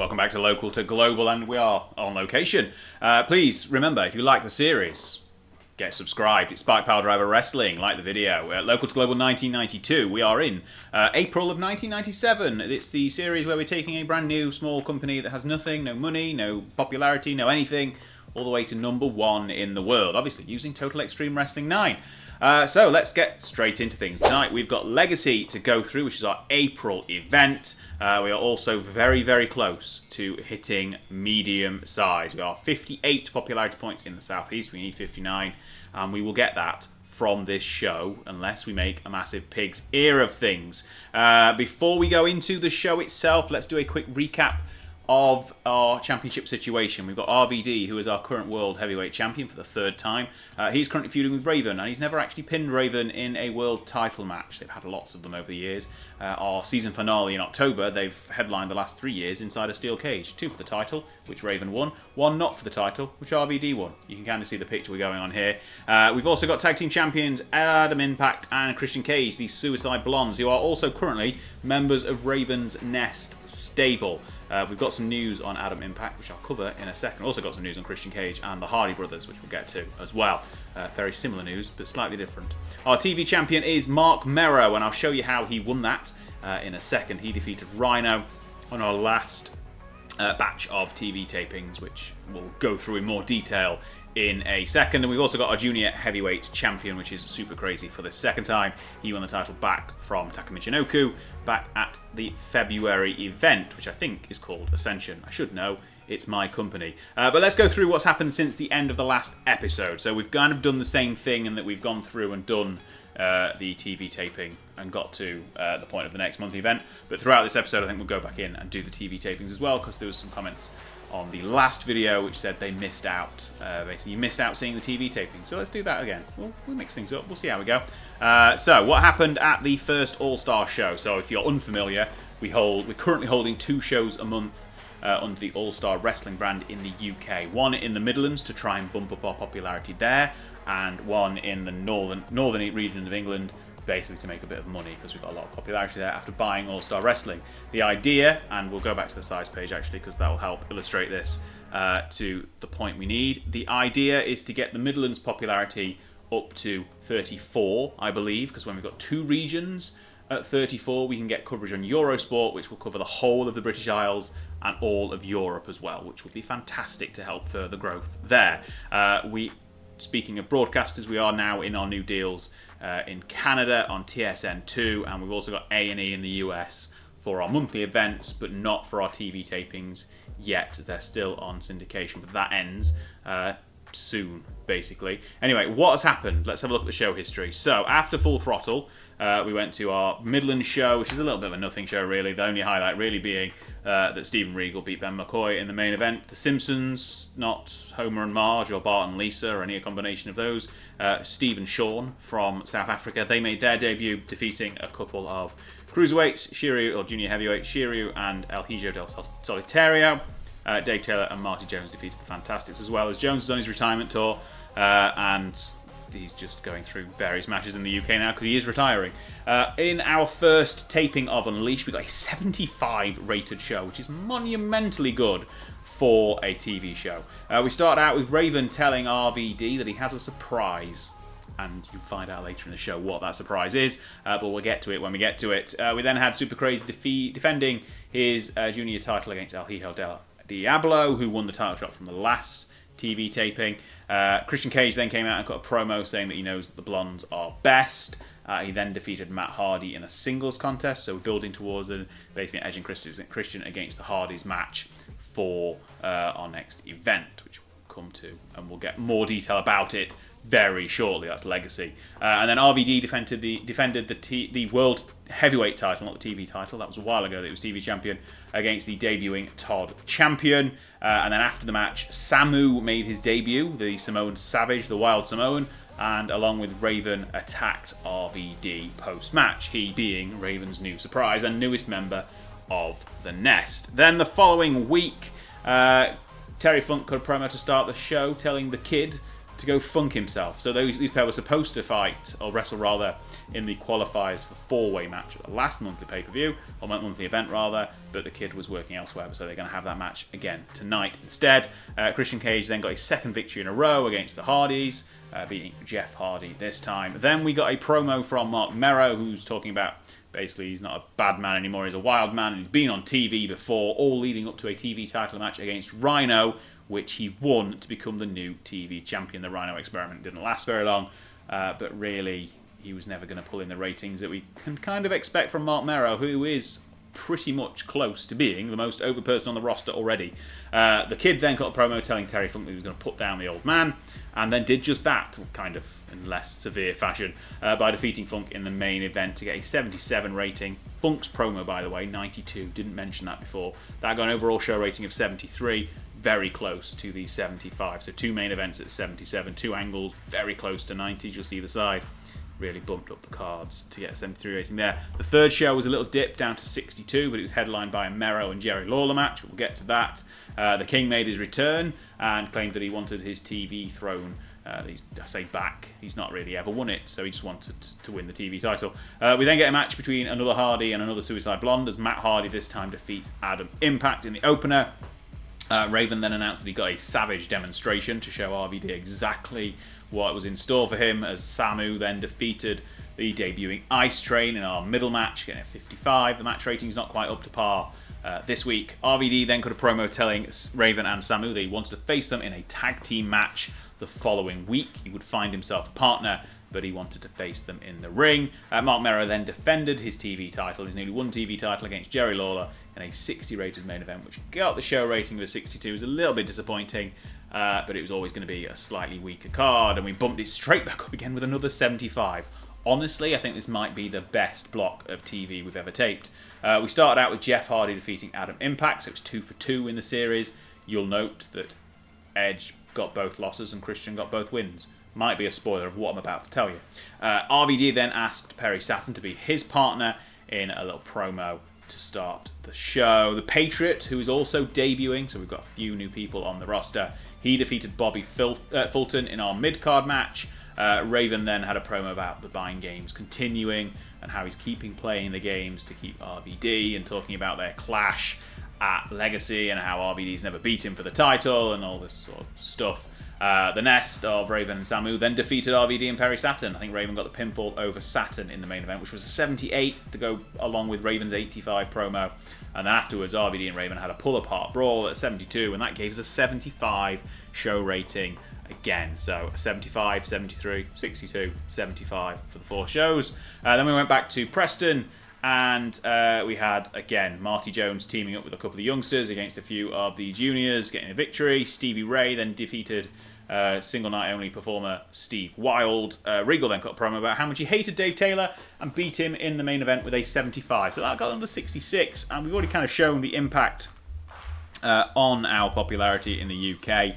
Welcome back to Local to Global, and we are on location. Please remember, if you like the series, get subscribed. It's Spike Power Driver Wrestling. Like the video. Local to Global 1992. We are in April of 1997. It's the series where we're taking a brand new small company that has nothing, no money, no popularity, no anything, all the way to number one in the world. Obviously, using Total Extreme Wrestling 9. So let's get straight into things. Tonight we've got Legacy to go through, which is our April event. We are also very, very close to hitting medium size. We are 58 popularity points in the Southeast. We need 59, and we will get that from this show unless we make a massive pig's ear of things. Before we go into the show itself, let's do a quick recap of our championship situation. We've got RVD, who is our current world heavyweight champion for the third time. He's currently feuding with Raven, and he's never actually pinned Raven in a world title match. They've had lots of them over the years. Our season finale in October, they've headlined the last 3 years inside a steel cage. 2 for the title, which Raven won. 1 not for the title, which RVD won. You can kind of see the picture we're going on here. We've also got tag team champions Adam Impact and Christian Cage, these Suicide Blondes, who are also currently members of Raven's Nest stable. We've got some news on Adam Impact, which I'll cover in a second. Also got some news on Christian Cage and the Hardy Brothers, which we'll get to as well. Very similar news, but slightly different. Our TV champion is Mark Merrow, and I'll show you how he won that in a second. He defeated Rhino on our last batch of TV tapings, which we'll go through in more detail in a second. And we've also got our junior heavyweight champion, which is super crazy for the second time. He won the title back from Taka Michinoku back at the February event, which I think is called Ascension. I should know. It's my company. But let's go through what's happened since the end of the last episode. So we've kind of done the same thing in that we've gone through and done the TV taping and got to the point of the next monthly event. But throughout this episode, I think we'll go back in and do the TV tapings as well, because there was some comments on the last video which said they missed out. Basically, you missed out seeing the TV taping. So let's do that again. We'll mix things up. We'll see how we go. So what happened at the first All-Star show? So if you're unfamiliar, we're currently holding 2 shows a month under the All-Star Wrestling brand in the UK. One in the Midlands to try and bump up our popularity there, and one in the northern region of England, basically to make a bit of money, because we've got a lot of popularity there after buying All-Star Wrestling. The idea, and we'll go back to the size page actually, because that will help illustrate this to the point we need. The idea is to get the Midlands popularity up to 34, I believe, because when we've got 2 regions at 34, we can get coverage on Eurosport, which will cover the whole of the British Isles and all of Europe as well, which would be fantastic to help further growth there. Speaking of broadcasters, we are now in our new deals in Canada on TSN2, and we've also got A&E in the US for our monthly events, but not for our TV tapings yet. They're still on syndication, but that ends soon, basically. Anyway, what has happened? Let's have a look at the show history. So, after Full Throttle, we went to our Midland show, which is a little bit of a nothing show, really. The only highlight really being that Stephen Regal beat Ben McCoy in the main event. The Simpsons, not Homer and Marge or Bart and Lisa or any combination of those. Steve and Sean from South Africa, they made their debut, defeating a couple of cruiserweights, Shiryu, or junior heavyweight, Shiryu and El Hijo del Solitario. Dave Taylor and Marty Jones defeated the Fantastics, as well as Jones is on his retirement tour, and he's just going through various matches in the UK now because he is retiring. In our first taping of Unleashed, we got a 75 rated show, which is monumentally good for a TV show. We start out with Raven telling RVD that he has a surprise, and you find out later in the show what that surprise is, but we'll get to it when we get to it. We then had Super Crazy defending his junior title against El Hijo del Diablo, who won the title shot from the last TV taping. Christian Cage then came out and cut a promo saying that he knows that the Blondes are best. He then defeated Matt Hardy in a singles contest, so building towards basically edging Christian against the Hardys match for our next event, which we'll come to, and we'll get more detail about it very shortly. That's Legacy. And then RVD defended the World Heavyweight title, not the TV title. That was a while ago that he was TV champion, against the debuting Todd Champion. And then after the match, Samu made his debut, the Samoan Savage, the Wild Samoan, and along with Raven attacked RVD post-match, he being Raven's new surprise and newest member of the Nest. Then the following week, Terry Funk cut a promo to start the show, telling the Kid to go funk himself. So these pair were supposed to fight, or wrestle rather, in the qualifiers for four-way match at the last monthly pay-per-view, or monthly event rather, but the kid was working elsewhere, so they're going to have that match again tonight instead. Christian Cage then got a second victory in a row against the Hardys, beating Jeff Hardy this time. Then we got a promo from Mark Merrow, who's talking about basically he's not a bad man anymore, he's a wild man, and he's been on TV before, all leading up to a TV title match against Rhino, which he won to become the new TV champion. The Rhino experiment didn't last very long, but really he was never going to pull in the ratings that we can kind of expect from Mark Merrow, who is pretty much close to being the most over person on the roster already. The kid then got a promo telling Terry Funk that he was going to put down the old man, and then did just that, kind of in less severe fashion, by defeating Funk in the main event to get a 77 rating. Funk's promo, by the way, 92, didn't mention that before. That got an overall show rating of 73, very close to the 75. So two main events at 77, two angles, very close to 90, just either side. Really bumped up the cards to get a 73 rating there. The third show was a little dip down to 62, but it was headlined by a Merrow and Jerry Lawler match. We'll get to that. The King made his return and claimed that he wanted his TV throne. I say back, he's not really ever won it, so he just wanted to win the TV title. We then get a match between another Hardy and another Suicide Blonde, as Matt Hardy this time defeats Adam Impact in the opener. Raven then announced that he got a Savage demonstration to show RVD exactly what was in store for him, as Samu then defeated the debuting Ice Train in our middle match, getting a 55. The match rating is not quite up to par this week. RVD then cut a promo telling Raven and Samu that he wanted to face them in a tag team match the following week. He would find himself a partner, but he wanted to face them in the ring. Mark Merrow then defended his TV title, his newly won TV title, against Jerry Lawler in a 60 rated main event, which got the show rating of a 62. It was a little bit disappointing, but it was always going to be a slightly weaker card, and we bumped it straight back up again with another 75. Honestly, I think this might be the best block of TV we've ever taped. We started out with Jeff Hardy defeating Adam Impact, so it was 2 for 2 in the series. You'll note that Edge got both losses and Christian got both wins. Might be a spoiler of what I'm about to tell you. RVD then asked Perry Saturn to be his partner in a little promo to start the show. The Patriot, who is also debuting, so we've got a few new people on the roster, he defeated Bobby Fulton in our mid-card match. Raven then had a promo about the Bind games continuing and how he's keeping playing the games to keep RVD, and talking about their clash at Legacy and how RVD's never beat him for the title and all this sort of stuff. The Nest of Raven and Samu then defeated RVD and Perry Saturn. I think Raven got the pinfall over Saturn in the main event, which was a 78 to go along with Raven's 85 promo. And then afterwards, RVD and Raven had a pull-apart brawl at 72, and that gave us a 75 show rating again. So 75, 73, 62, 75 for the 4 shows. Then we went back to Preston, and we had, again, Marty Jones teaming up with a couple of youngsters against a few of the juniors, getting a victory. Stevie Ray then defeated single night only performer Steve Wild. Regal then cut a promo about how much he hated Dave Taylor and beat him in the main event with a 75. So that got under 66, and we've already kind of shown the impact on our popularity in the UK.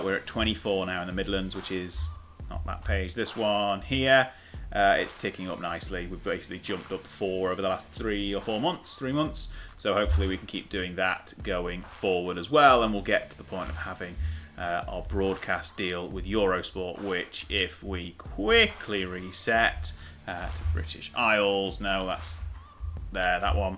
We're at 24 now in the Midlands, which is not that page, this one here. It's ticking up nicely. We've basically jumped up 4 over the last 3 or 4 months, 3 months. So hopefully we can keep doing that going forward as well, and we'll get to the point of having our broadcast deal with Eurosport, which, if we quickly reset to British Isles, no, that's there, that one,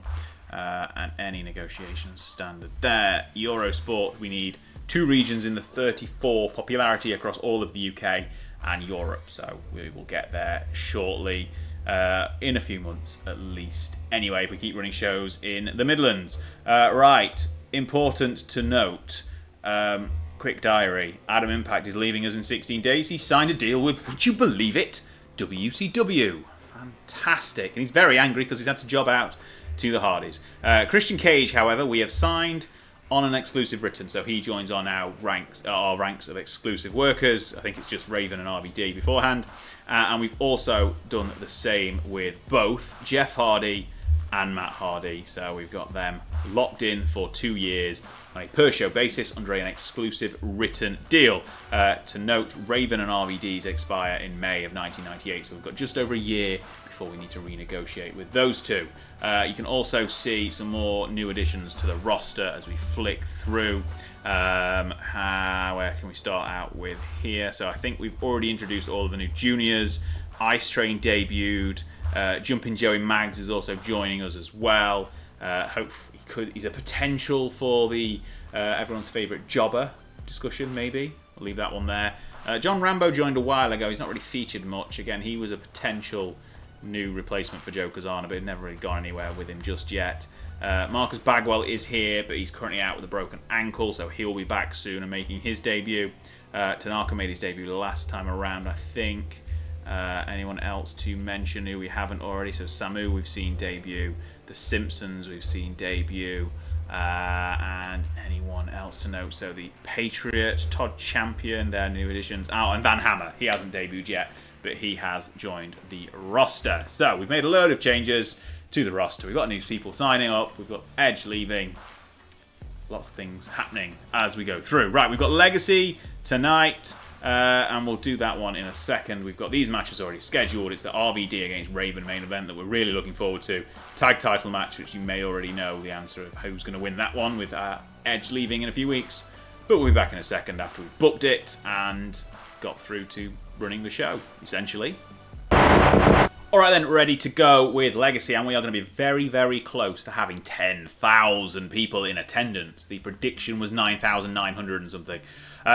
and any negotiations standard there. Eurosport, we need 2 regions in the 34 popularity across all of the UK and Europe, so we will get there shortly, in a few months at least. Anyway, if we keep running shows in the Midlands. Right, important to note, quick diary, Adam Impact is leaving us in 16 days. He signed a deal with, would you believe it, WCW. Fantastic. And he's very angry because he's had to job out to the Hardys. Christian Cage, however, we have signed on an exclusive written, so he joins our ranks of exclusive workers. I think it's just Raven and RVD beforehand, and we've also done the same with both Jeff Hardy and Matt Hardy, so we've got them locked in for 2 years on a per show basis under an exclusive written deal. To note, Raven and RVD's expire in May of 1998, so we've got just over a year before we need to renegotiate with those two. You can also see some more new additions to the roster as we flick through. Where can we start out with here? So I think we've already introduced all of the new juniors. Ice Train debuted. Jumping Joey Maggs is also joining us as well. He's a potential for the everyone's favourite jobber discussion, maybe. I'll leave that one there. John Rambo joined a while ago. He's not really featured much. Again, he was a potential new replacement for Joe Kazana, but never really gone anywhere with him just yet. Marcus Bagwell is here, but he's currently out with a broken ankle, so he'll be back soon and making his debut. Tanaka made his debut the last time around, I think. Anyone else to mention who we haven't already? So Samu we've seen debut. The Simpsons we've seen debut. And anyone else to note? So the Patriot, Todd Champion, their new additions. And Van Hammer. He hasn't debuted yet, but he has joined the roster. So we've made a load of changes to the roster. We've got new people signing up. We've got Edge leaving. Lots of things happening as we go through. Right, we've got Legacy tonight. And we'll do that one in a second. We've got these matches already scheduled. It's the RVD against Raven main event that we're really looking forward to. Tag title match, which you may already know the answer of who's going to win that one with Edge leaving in a few weeks. But we'll be back in a second after we've booked it and got through to running the show, essentially. Alright then, ready to go with Legacy, and we are going to be very, very close to having 10,000 people in attendance. The prediction was 9,900 and something.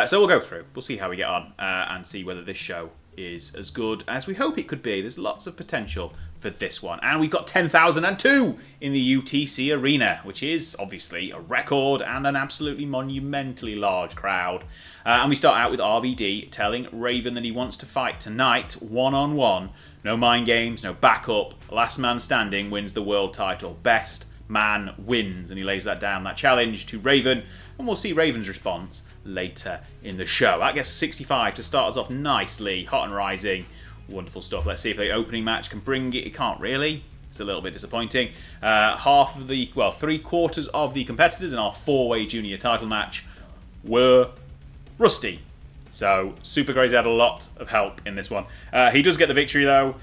So we'll go through. We'll see how we get on and see whether this show is as good as we hope it could be. There's lots of potential for this one. And we've got 10,002 in the UTC Arena, which is obviously a record and an absolutely monumentally large crowd. And we start out with RVD telling Raven that he wants to fight tonight, one-on-one. No mind games, no backup. Last man standing wins the world title. Best man wins. And he lays that down, that challenge to Raven. And we'll see Raven's response later in the show. That gets 65 to start us off nicely. Hot and rising. Wonderful stuff. Let's see if the opening match can bring it. It can't really. It's a little bit disappointing. Three-quarters of the competitors in our four-way junior title match were rusty. So, Super Crazy had a lot of help in this one. He does get the victory, though,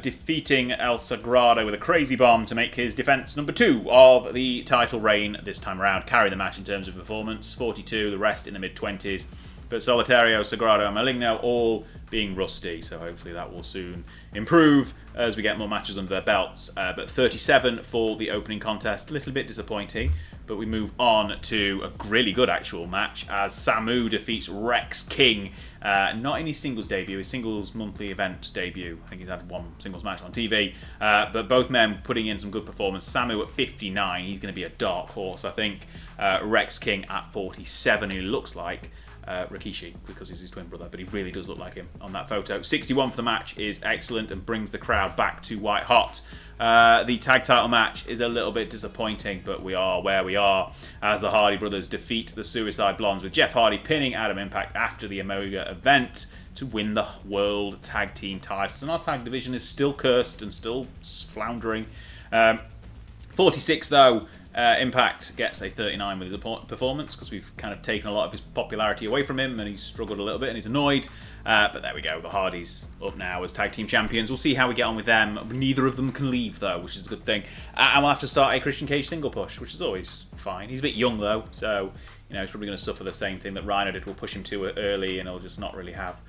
defeating El Sagrado with a crazy bomb to make his defense number 2 of the title reign this time around. Carry the match in terms of performance, 42, the rest in the mid-20s. But Solitario, Sagrado, and Maligno all being rusty, so hopefully that will soon improve as we get more matches under their belts. But 37 for the opening contest, a little bit disappointing. But we move on to a really good actual match as Samu defeats Rex King. Not in his singles debut, his singles monthly event debut. I think he's had one singles match on TV. But both men putting in some good performance. Samu at 59, he's going to be a dark horse, I think. Rex King at 47, he looks like Rikishi because he's his twin brother, but he really does look like him on that photo. 61 for the match is excellent and brings the crowd back to white hot. The tag title match is a little bit disappointing, but we are where we are as the Hardy Brothers defeat the Suicide Blondes, with Jeff Hardy pinning Adam Impact after the Omega event to win the World Tag Team titles. And our tag division is still cursed and still floundering. 46 though, Impact gets a 39 with his performance because we've kind of taken a lot of his popularity away from him and he's struggled a little bit and he's annoyed. But there we go, the Hardys up now as tag team champions. We'll see how we get on with them. Neither of them can leave though, which is a good thing. And we'll have to start a Christian Cage single push, which is always fine. He's a bit young though, so he's probably going to suffer the same thing that Rhino did. We'll push him too early and he'll just not really have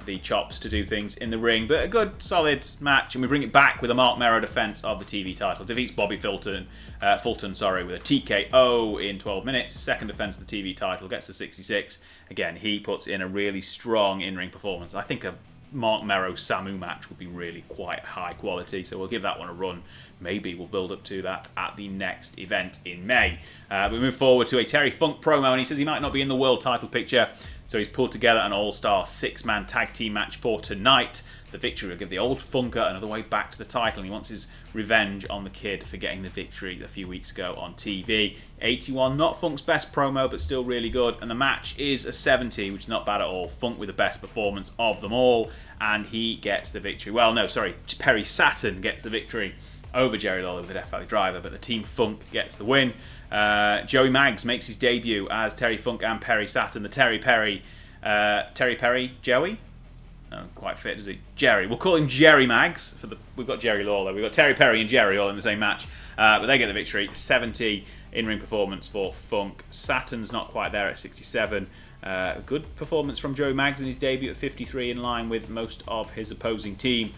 the chops to do things in the ring. But a good, solid match, and we bring it back with a Mark Merrow defense of the TV title. Defeats Bobby Fulton, with a TKO in 12 minutes. Second defense of the TV title, gets to 66. Again, he puts in a really strong in-ring performance. I think a Mark Merrow Samu match would be really quite high quality, so we'll give that one a run. Maybe we'll build up to that at the next event in May. We move forward to a Terry Funk promo, and he says he might not be in the world title picture, so he's pulled together an all-star 6-man tag team match for tonight. The victory will give the old Funker another way back to the title, and he wants his revenge on the Kid for getting the victory a few weeks ago on TV. 81, not Funk's best promo, but still really good, and the match is a 70, which is not bad at all. Funk with the best performance of them all, and he gets the victory. Well, no, sorry, Perry Saturn gets the victory over Jerry Lawler with the Death Valley Driver, but the Team Funk gets the win. Joey Maggs makes his debut as Terry Funk and Perry Saturn. The Terry Perry Joey? No, quite fit, does he? Jerry. We'll call him Jerry Mags. We've got Jerry Lawler. We've got Terry Perry and Jerry all in the same match. But they get the victory. 70 in-ring performance for Funk. Saturn's not quite there at 67. Good performance from Joey Mags in his debut at 53, in line with most of his opposing team.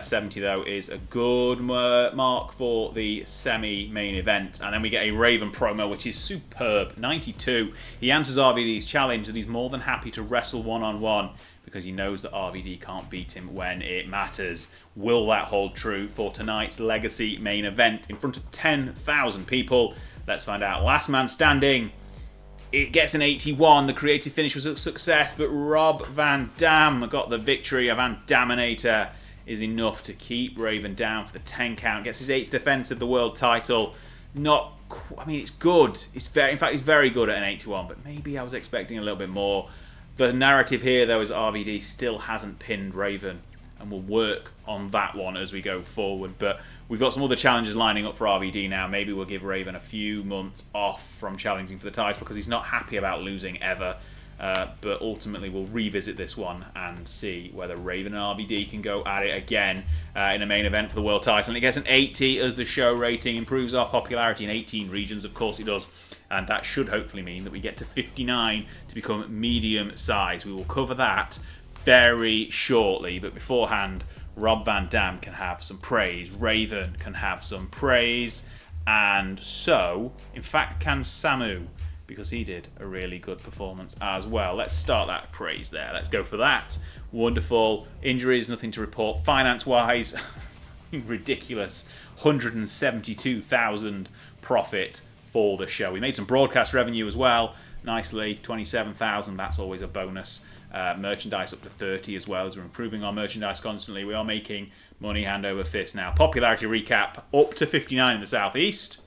70, though, is a good mark for the semi-main event. And then we get a Raven promo, which is superb. 92. He answers RVD's challenge that he's more than happy to wrestle one-on-one because he knows that RVD can't beat him when it matters. Will that hold true for tonight's Legacy main event in front of 10,000 people? Let's find out. Last man standing. It gets an 81. The creative finish was a success, but Rob Van Dam got the victory. A Van Daminator is enough to keep Raven down for the 10 count. Gets his 8th defense of the world title. It's good. In fact, it's very good at an 81, but maybe I was expecting a little bit more. The narrative here, though, is RVD still hasn't pinned Raven, and we'll work on that one as we go forward. But we've got some other challenges lining up for RVD now. Maybe we'll give Raven a few months off from challenging for the title because he's not happy about losing ever. But ultimately, we'll revisit this one and see whether Raven and RVD can go at it again in a main event for the world title. And it gets an 80 as the show rating, improves our popularity in 18 regions. Of course it does. And that should hopefully mean that we get to 59 to become medium size. We will cover that very shortly. But beforehand, Rob Van Dam can have some praise. Raven can have some praise. And so, in fact, can Samu, because he did a really good performance as well. Let's start that praise there. Let's go for that. Wonderful. Injuries, nothing to report. Finance-wise, ridiculous. 172,000 profit for the show. We made some broadcast revenue as well. Nicely, 27,000. That's always a bonus. Merchandise up to 30 as well, as we're improving our merchandise constantly. We are making money hand over fist now. Popularity recap up to 59 in the southeast.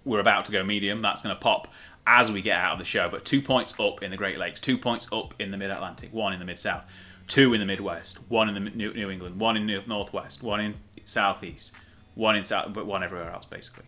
We're about to go medium. That's going to pop as we get out of the show. But 2 points up in the Great Lakes, 2 points up in the Mid-Atlantic, 1 in the Mid-South, 2 in the Midwest, 1 in the New England, 1 in the Northwest, 1 in Southeast, 1 in South, but 1 everywhere else, basically.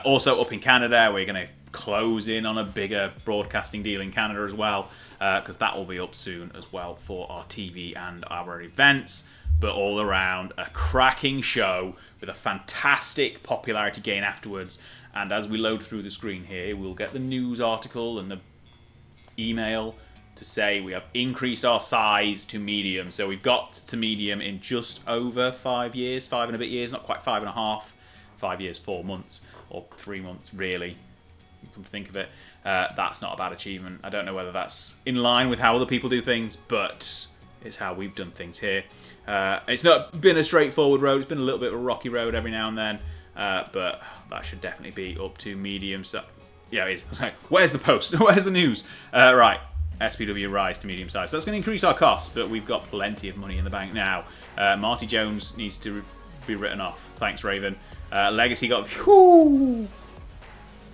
Also up in Canada, we're going to close in on a bigger broadcasting deal in Canada as well, because that will be up soon as well for our TV and our events. But all around, a cracking show with a fantastic popularity gain afterwards. And as we load through the screen here, we'll get the news article and the email to say we have increased our size to medium. So we've got to medium in just over 5 years, 5 and a bit years, not quite 5.5, 5 years, 4 months, or 3 months, really. You come to think of it, that's not a bad achievement. I don't know whether that's in line with how other people do things, but it's how we've done things here. It's not been a straightforward road. It's been a little bit of a rocky road every now and then, but that should definitely be up to medium. So, yeah, it is. I was like, where's the post? Where's the news? Right, SPW rise to medium size. So that's going to increase our costs, but we've got plenty of money in the bank now. Marty Jones needs to be written off. Thanks, Raven. Legacy got... Whoo!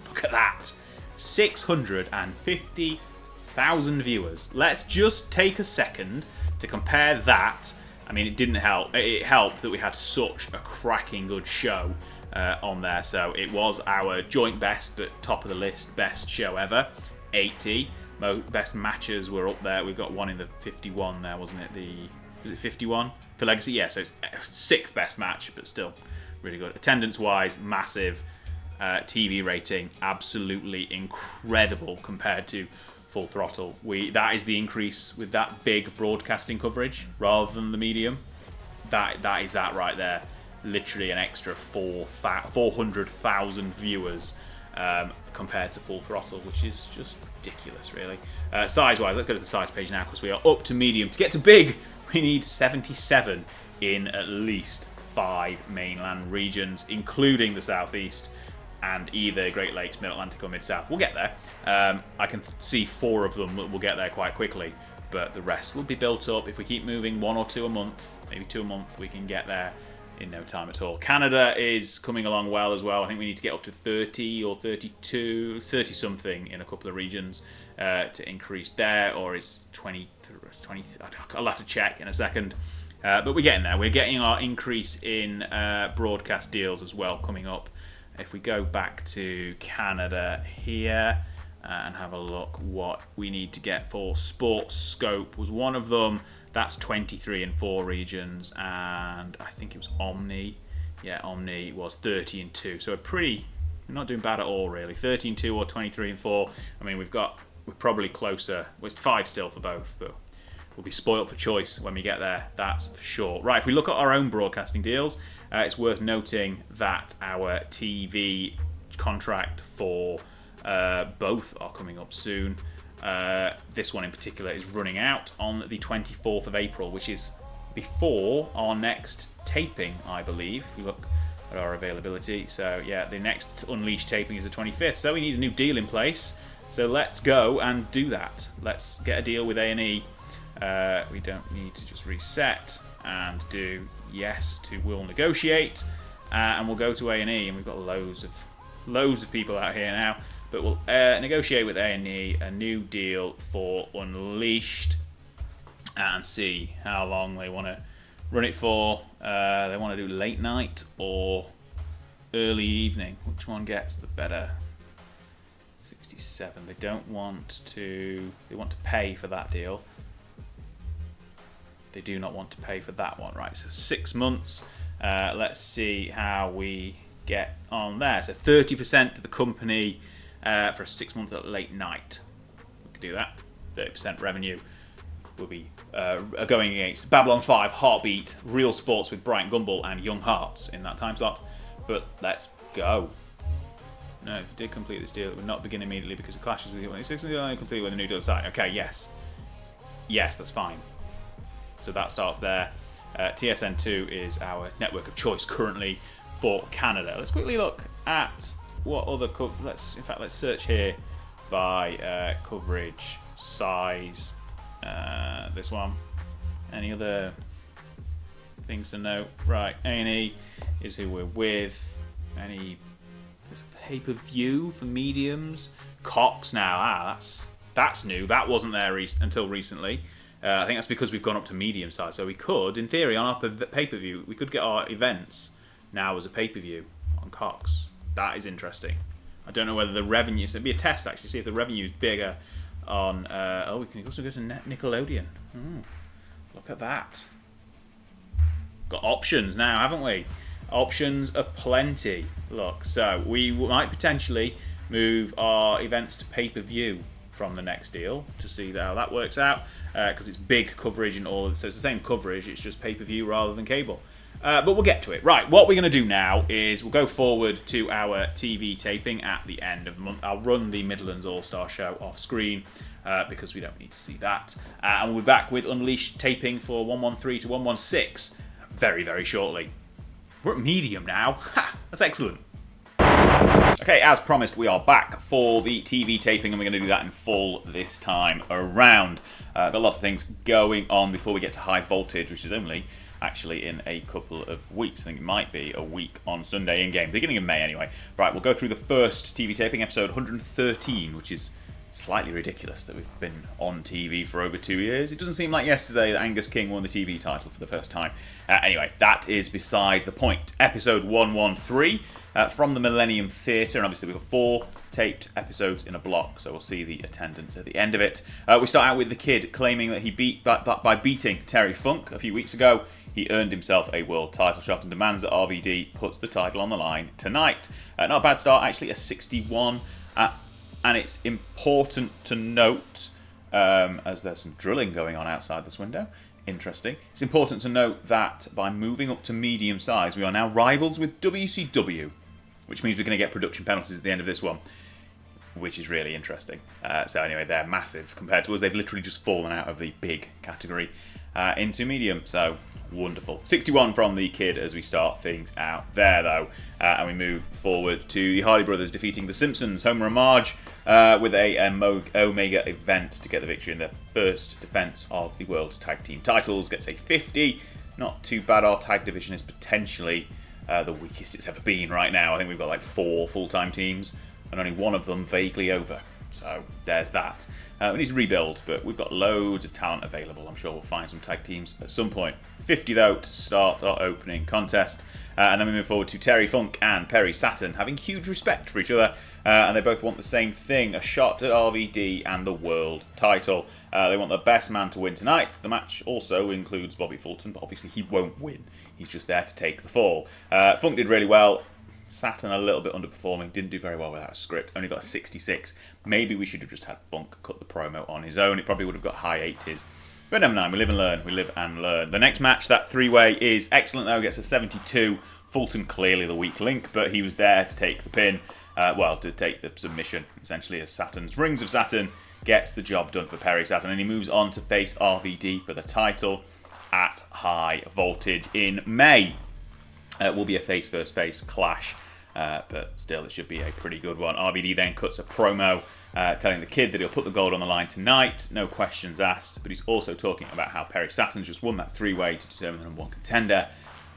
Look at that. 650,000 viewers. Let's just take a second to compare that. I mean, it didn't help. It helped that we had such a cracking good show on there. So it was our joint best, but top of the list, best show ever. 80. Best matches were up there. We've got one in the 51 there, wasn't it? Was it 51? For Legacy? Yeah, so it's 6th best match, but still really good. Attendance-wise, massive. TV rating, absolutely incredible compared to Full Throttle. That is the increase with that big broadcasting coverage rather than the medium. That is that right there. Literally an extra 400,000 viewers compared to Full Throttle, which is just ridiculous, really. Size-wise, let's go to the size page now because we are up to medium. To get to big, we need 77 in at least 5 mainland regions, including the southeast. And either Great Lakes, Mid-Atlantic or Mid-South. We'll get there. I can see 4 of them will get there quite quickly, but the rest will be built up. If we keep moving 1 or 2 a month, maybe 2 a month, we can get there in no time at all. Canada is coming along well as well. I think we need to get up to 30 or 32, 30 something in a couple of regions to increase there, or is 20, I'll have to check in a second. But we're getting there. We're getting our increase in broadcast deals as well coming up. If we go back to Canada here, and have a look what we need to get for Sports Scope was one of them. That's 23 in 4 regions, and I think it was Omni. Yeah, Omni was 30 in 2. So we're not doing bad at all, really. 30 in 2 or 23 in 4. I mean, we're probably closer. Well, it's 5 still for both, but we'll be spoilt for choice when we get there, that's for sure. Right, if we look at our own broadcasting deals, it's worth noting that our TV contract for both are coming up soon. This one in particular is running out on the 24th of April, which is before our next taping, I believe, if we look at our availability. So yeah, the next Unleashed taping is the 25th, so we need a new deal in place. So let's go and do that. Let's get a deal with A&E. We don't need to just reset and do yes to we'll negotiate, and we'll go to A&E, and we've got loads of people out here now, but we'll negotiate with A&E a new deal for Unleashed and see how long they want to run it for. They want to do late night or early evening. Which one gets the better? 67. They want to pay for that deal. They do not want to pay for that one, right? So 6 months. Let's see how we get on there. So 30% to the company for a 6 month at late night. We could do that. 30% revenue will be going against Babylon 5, Heartbeat, Real Sports with Brian Gumbel and Young Hearts in that time slot. But let's go. No, if you did complete this deal, it would not begin immediately because it clashes with you. When it's complete with a new deal site. Okay, yes. Yes, that's fine. So that starts there. TSN2 is our network of choice currently for Canada. Let's quickly look at what other let's search here by coverage, size. This one. Any other things to note? Right, A&E is who we're with. There's a pay-per-view for mediums. Cox now. That's new. That wasn't there until recently. I think that's because we've gone up to medium size. So we could, in theory, on our pay-per-view, we could get our events now as a pay-per-view on Cox. That is interesting. I don't know whether the revenue... So it'd be a test, actually, see if the revenue is bigger on... we can also go to Nickelodeon. Look at that. Got options now, haven't we? Options are plenty. Look, so we might potentially move our events to pay-per-view from the next deal to see how that works out, because it's big coverage and all. So it's the same coverage, it's just pay-per-view rather than cable. But we'll get to it. Right, what we're going to do now is we'll go forward to our TV taping at the end of the month. I'll run the Midlands All-Star Show off screen because we don't need to see that. And we'll be back with Unleashed taping for 113 to 116 very, very shortly. We're at medium now. Ha! That's excellent. Okay, as promised, we are back for the TV taping, and we're going to do that in full this time around. Got lots of things going on before we get to High Voltage, which is only actually in a couple of weeks. I think it might be a week on Sunday in-game, beginning of May anyway. Right, we'll go through the first TV taping, episode 113, which is slightly ridiculous that we've been on TV for over 2 years. It doesn't seem like yesterday that Angus King won the TV title for the first time. Anyway, that is beside the point. Episode 113 from the Millennium Theatre, and obviously we've got 4 taped episodes in a block, so we'll see the attendance at the end of it. We start out with the Kid claiming that he by beating Terry Funk a few weeks ago, he earned himself a world title shot and demands that RVD puts the title on the line tonight. Not a bad start, actually, a 61. And it's important to note, as there's some drilling going on outside this window, interesting, it's important to note that by moving up to medium size, we are now rivals with WCW, which means we're going to get production penalties at the end of this one, which is really interesting. So anyway, they're massive compared to us. They've literally just fallen out of the big category into medium, so wonderful. 61 from the Kid as we start things out there, though, and we move forward to the Hardy Brothers defeating the Simpsons, Homer and Marge, with a Omega event to get the victory in their first defense of the World Tag Team titles. Gets a 50. Not too bad. Our tag division is potentially the weakest it's ever been right now. I think we've got like 4 full-time teams and only one of them vaguely over. So there's that. We need to rebuild, but we've got loads of talent available. I'm sure we'll find some tag teams at some point. 50 though to start our opening contest. And then we move forward to Terry Funk and Perry Saturn having huge respect for each other. And they both want the same thing, a shot at RVD and the world title. They want the best man to win tonight. The match also includes Bobby Fulton, but obviously he won't win. He's just there to take the fall. Funk did really well. Saturn a little bit underperforming, didn't do very well without a script, only got a 66. Maybe we should have just had Funk cut the promo on his own. It probably would have got high 80s. But never mind, we live and learn. We live and learn. The next match, that three-way, is excellent though, gets a 72. Fulton clearly the weak link, but he was there to take the pin. To take the submission, essentially, as Saturn's Rings of Saturn gets the job done for Perry Saturn, and he moves on to face RVD for the title at High Voltage in May. It will be a face-versus-face clash, but still it should be a pretty good one. RVD then cuts a promo telling the kid that he'll put the gold on the line tonight, no questions asked, but he's also talking about how Perry Saturn just won that three-way to determine the number one contender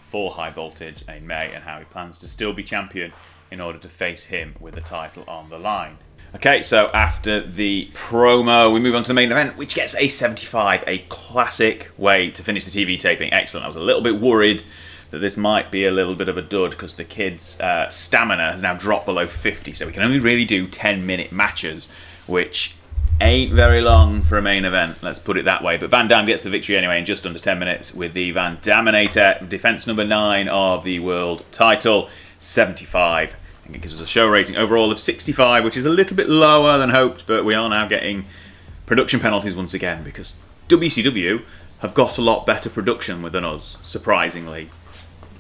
for High Voltage in May, and how he plans to still be champion in order to face him with the title on the line. Okay, so after the promo, we move on to the main event, which gets a 75, a classic way to finish the TV taping. Excellent. I was a little bit worried that this might be a little bit of a dud because the kid's stamina has now dropped below 50, so we can only really do 10-minute matches, which ain't very long for a main event, let's put it that way. But Van Dam gets the victory anyway in just under 10 minutes with the Van Daminator, defense number 9 of the world title, 75. And it gives us a show rating overall of 65, which is a little bit lower than hoped, but we are now getting production penalties once again because WCW have got a lot better production than us, surprisingly.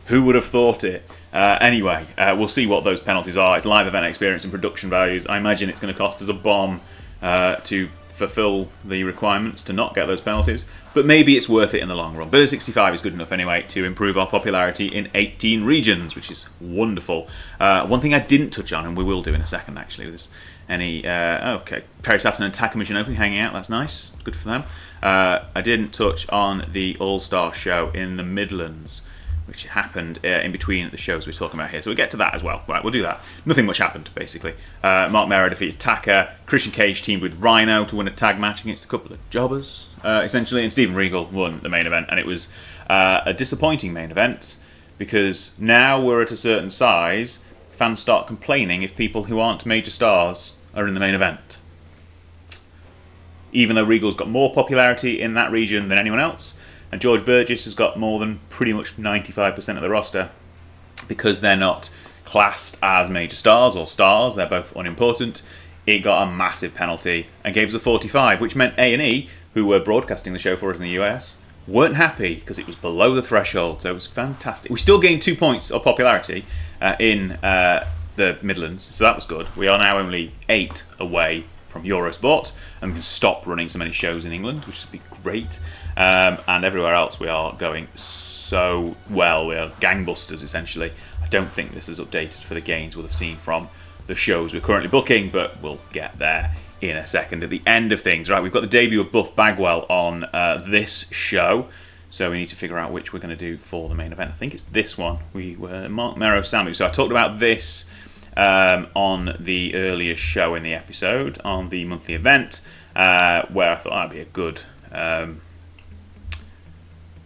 Who would have thought it? Anyway, we'll see what those penalties are. It's live event experience and production values. I imagine it's going to cost us a bomb to fulfill the requirements to not get those penalties, but maybe it's worth it in the long run. But 65 is good enough anyway to improve our popularity in 18 regions, which is wonderful. One thing I didn't touch on, and we will do in a second actually, with this, Perry Saturn and Taka Michinoku hanging out, that's nice, good for them. I didn't touch on the All-Star show in the Midlands, which happened in between the shows we're talking about here. So we'll get to that as well. Right, we'll do that. Nothing much happened, basically. Mark Mera defeated Taka. Christian Cage teamed with Rhino to win a tag match against a couple of jobbers, essentially. And Steven Regal won the main event. And it was a disappointing main event because now we're at a certain size, fans start complaining if people who aren't major stars are in the main event. Even though Regal's got more popularity in that region than anyone else, and George Burgess has got more than pretty much 95% of the roster, because they're not classed as major stars or stars, they're both unimportant, it got a massive penalty and gave us a 45, which meant A&E, who were broadcasting the show for us in the US, weren't happy because it was below the threshold, so it was fantastic. We still gained 2 points of popularity in the Midlands, so that was good. We are now only 8 away from Eurosport, and we can stop running so many shows in England, which would be great. And everywhere else we are going so well. We are gangbusters, essentially. I don't think this is updated for the gains we'll have seen from the shows we're currently booking, but we'll get there in a second at the end of things. Right, we've got the debut of Buff Bagwell on this show, so we need to figure out which we're going to do for the main event. I think it's this one. We were Mark Mero Samu. So I talked about this on the earlier show in the episode, on the monthly event, where I thought that'd be a good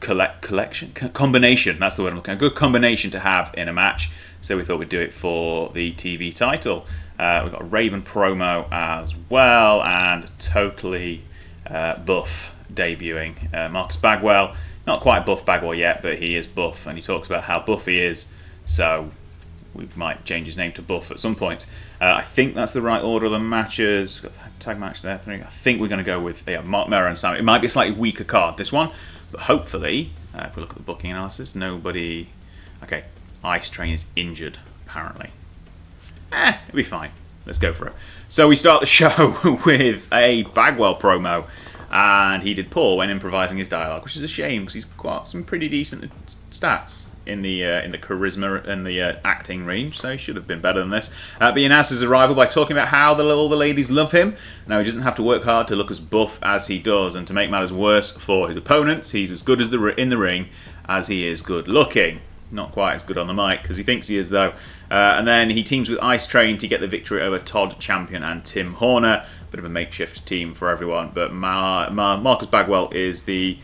combination, that's the word I'm looking at, a good combination to have in a match, so we thought we'd do it for the TV title. We've got a Raven promo as well, and totally buff debuting. Marcus Bagwell, not quite Buff Bagwell yet, but he is buff, and he talks about how buff he is, so we might change his name to Buff at some point. I think that's the right order of the matches. Got the tag match there. I think we're going to go with Mark Mera and Sam. It might be a slightly weaker card, this one, but hopefully, if we look at the booking analysis, nobody... Okay, Ice Train is injured, apparently. It'll be fine. Let's go for it. So we start the show with a Bagwell promo, and he did poor when improvising his dialogue, which is a shame because he's got some pretty decent stats in the charisma and the acting range, so he should have been better than this. But he announced his arrival by talking about how all the ladies love him. Now he doesn't have to work hard to look as buff as he does, and to make matters worse for his opponents, he's as good as in the ring as he is good looking. Not quite as good on the mic because he thinks he is though. And then he teams with Ice Train to get the victory over Todd Champion and Tim Horner. Bit of a makeshift team for everyone, but Marcus Bagwell is the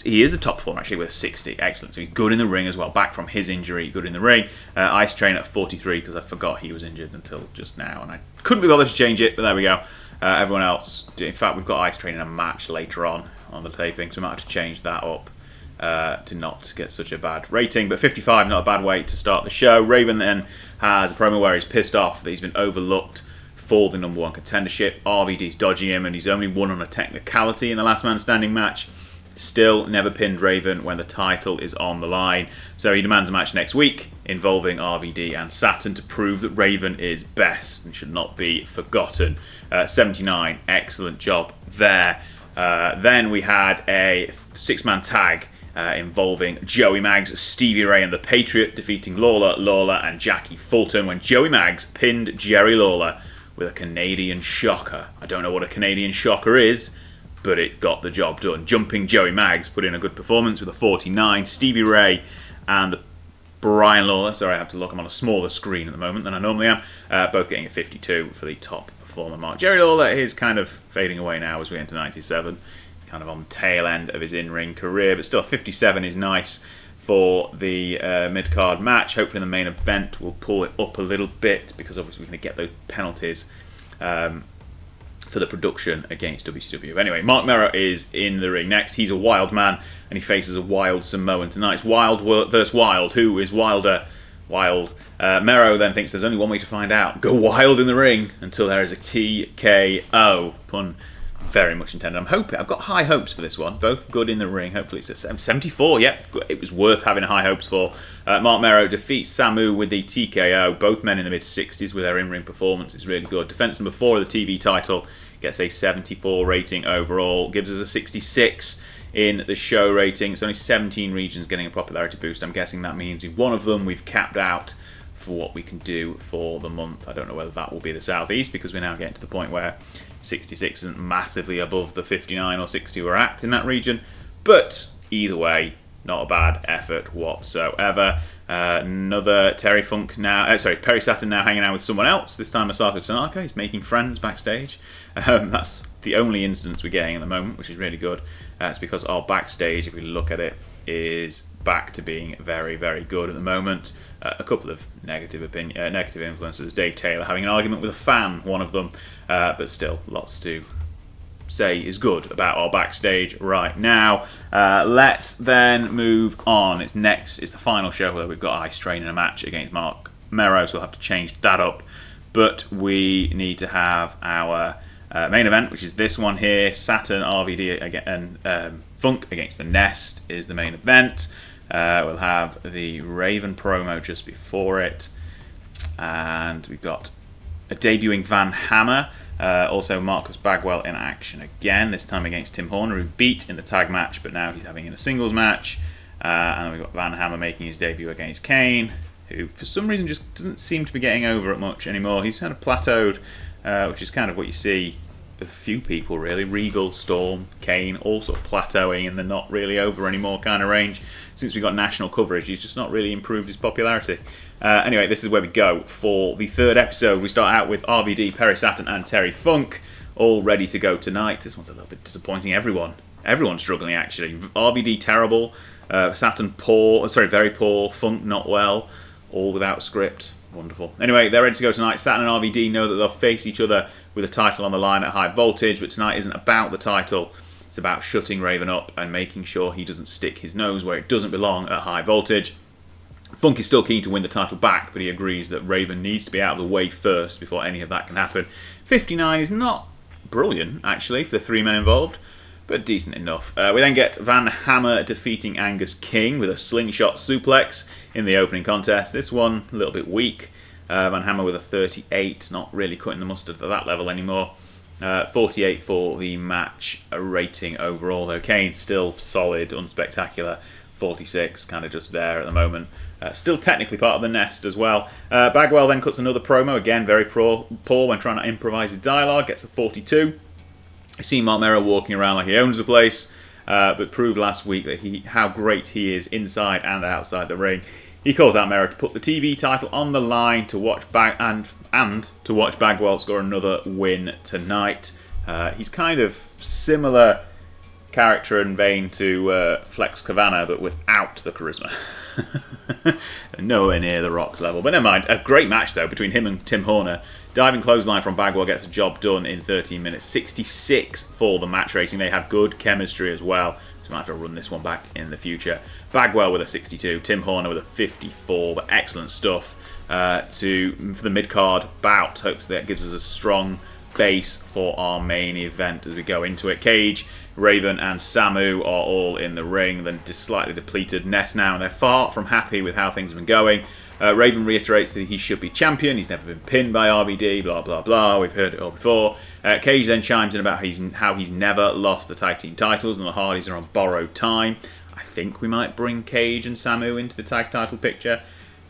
he is the top performer actually with 60. Excellent. So he's good in the ring as well. Back from his injury, good in the ring. Ice Train at 43 because I forgot he was injured until just now, and I couldn't be bothered to change it. But there we go. Everyone else. In fact, we've got Ice Train in a match later on the taping, so we might have to change that up to not get such a bad rating. But 55, not a bad way to start the show. Raven then has a promo where he's pissed off that he's been overlooked for the number 1 contendership. RVD's dodging him, and he's only won on a technicality in the last man standing match. Still never pinned Raven when the title is on the line. So he demands a match next week involving RVD and Saturn to prove that Raven is best and should not be forgotten. 79, excellent job there. Then we had a 6-man tag involving Joey Maggs, Stevie Ray and the Patriot defeating Lawler and Jackie Fulton when Joey Maggs pinned Jerry Lawler with a Canadian shocker. I don't know what a Canadian shocker is, but it got the job done. Jumping Joey Maggs put in a good performance with a 49. Stevie Ray and Brian Lawler, sorry I have to look, I'm on a smaller screen at the moment than I normally am, both getting a 52 for the top performer mark. Jerry Lawler is kind of fading away now as we enter 97. He's kind of on the tail end of his in-ring career, but still 57 is nice for the mid-card match. Hopefully in the main event we'll pull it up a little bit because obviously we're going to get those penalties for the production against WCW. Anyway, Mark Mero is in the ring next. He's a wild man and he faces a wild Samoan tonight. It's Wild versus Wild. Who is wilder? Wild. Mero then thinks there's only one way to find out. Go wild in the ring until there is a TKO. Pun very much intended. I've got high hopes for this one. Both good in the ring. Hopefully it's a 74. Yep, it was worth having high hopes for. Mark Mero defeats Samu with the TKO. Both men in the mid-60s with their in-ring performance. It's really good. Defense number 4 of the TV title gets a 74 rating overall. Gives us a 66 in the show rating. It's only 17 regions getting a popularity boost. I'm guessing that means in one of them we've capped out for what we can do for the month. I don't know whether that will be the Southeast because we're now getting to the point where 66 isn't massively above the 59 or 60 we're at in that region, but either way, not a bad effort whatsoever. Another Perry Saturn now hanging out with someone else. This time Masato Tanaka. He's making friends backstage. That's the only instance we're getting at the moment, which is really good. It's because our backstage, if we look at it, is back to being very, very good at the moment. A couple of negative influences. Dave Taylor having an argument with a fan, one of them, but still lots to say is good about our backstage right now. Let's then move on. It's the final show where we've got Ice Train in a match against Mark Mero, so we'll have to change that up. But we need to have our main event, which is this one here. Saturn, RVD and Funk against the Nest is the main event. We'll have the Raven promo just before it, and we've got a debuting Van Hammer, also Marcus Bagwell in action again, this time against Tim Horner, who beat in the tag match, but now he's having in a singles match. And we've got Van Hammer making his debut against Kane, who for some reason just doesn't seem to be getting over it much anymore. He's kind of plateaued, which is kind of what you see with a few people really. Regal, Storm, Kane, all sort of plateauing and they're not really over anymore kind of range. Since we got national coverage, he's just not really improved his popularity. Anyway, this is where we go for the third episode. We start out with RVD, Perry Saturn and Terry Funk, all ready to go tonight. This one's a little bit disappointing. Everyone's struggling actually. RVD terrible, Saturn very poor, Funk not well, all without script. Wonderful. Anyway, they're ready to go tonight. Saturn and RVD know that they'll face each other with a title on the line at High Voltage, but tonight isn't about the title. It's about shutting Raven up and making sure he doesn't stick his nose where it doesn't belong at High Voltage. Funk is still keen to win the title back, but he agrees that Raven needs to be out of the way first before any of that can happen. 59 is not brilliant, actually, for the 3 men involved, but decent enough. We then get Van Hammer defeating Angus King with a slingshot suplex in the opening contest. This one, a little bit weak. Van Hammer with a 38, not really cutting the mustard at that level anymore. 48 for the match rating overall, though Kane's still solid, unspectacular. 46, kind of just there at the moment. Still technically part of the Nest as well. Bagwell then cuts another promo, again very poor when trying to improvise his dialogue, gets a 42. I see Mark Mero walking around like he owns the place, but proved last week that how great he is inside and outside the ring. He calls out Mero to put the TV title on the line to watch to watch Bagwell score another win tonight. He's kind of similar character and vein to Flex Cavana, but without the charisma. Nowhere near the Rock's level. But never mind. A great match, though, between him and Tim Horner. Diving clothesline from Bagwell gets the job done in 13 minutes. 66 for the match rating. They have good chemistry as well. So we might have to run this one back in the future. Bagwell with a 62. Tim Horner with a 54. But excellent stuff for the mid-card bout. Hopefully that gives us a strong base for our main event as we go into it. Cage, Raven and Samu are all in the ring. Then slightly depleted Ness now, and they're far from happy with how things have been going. Raven reiterates that he should be champion. He's never been pinned by RVD, blah, blah, blah. We've heard it all before. Cage then chimes in about how he's never lost the tag team titles and the Hardys are on borrowed time. I think we might bring Cage and Samu into the tag title picture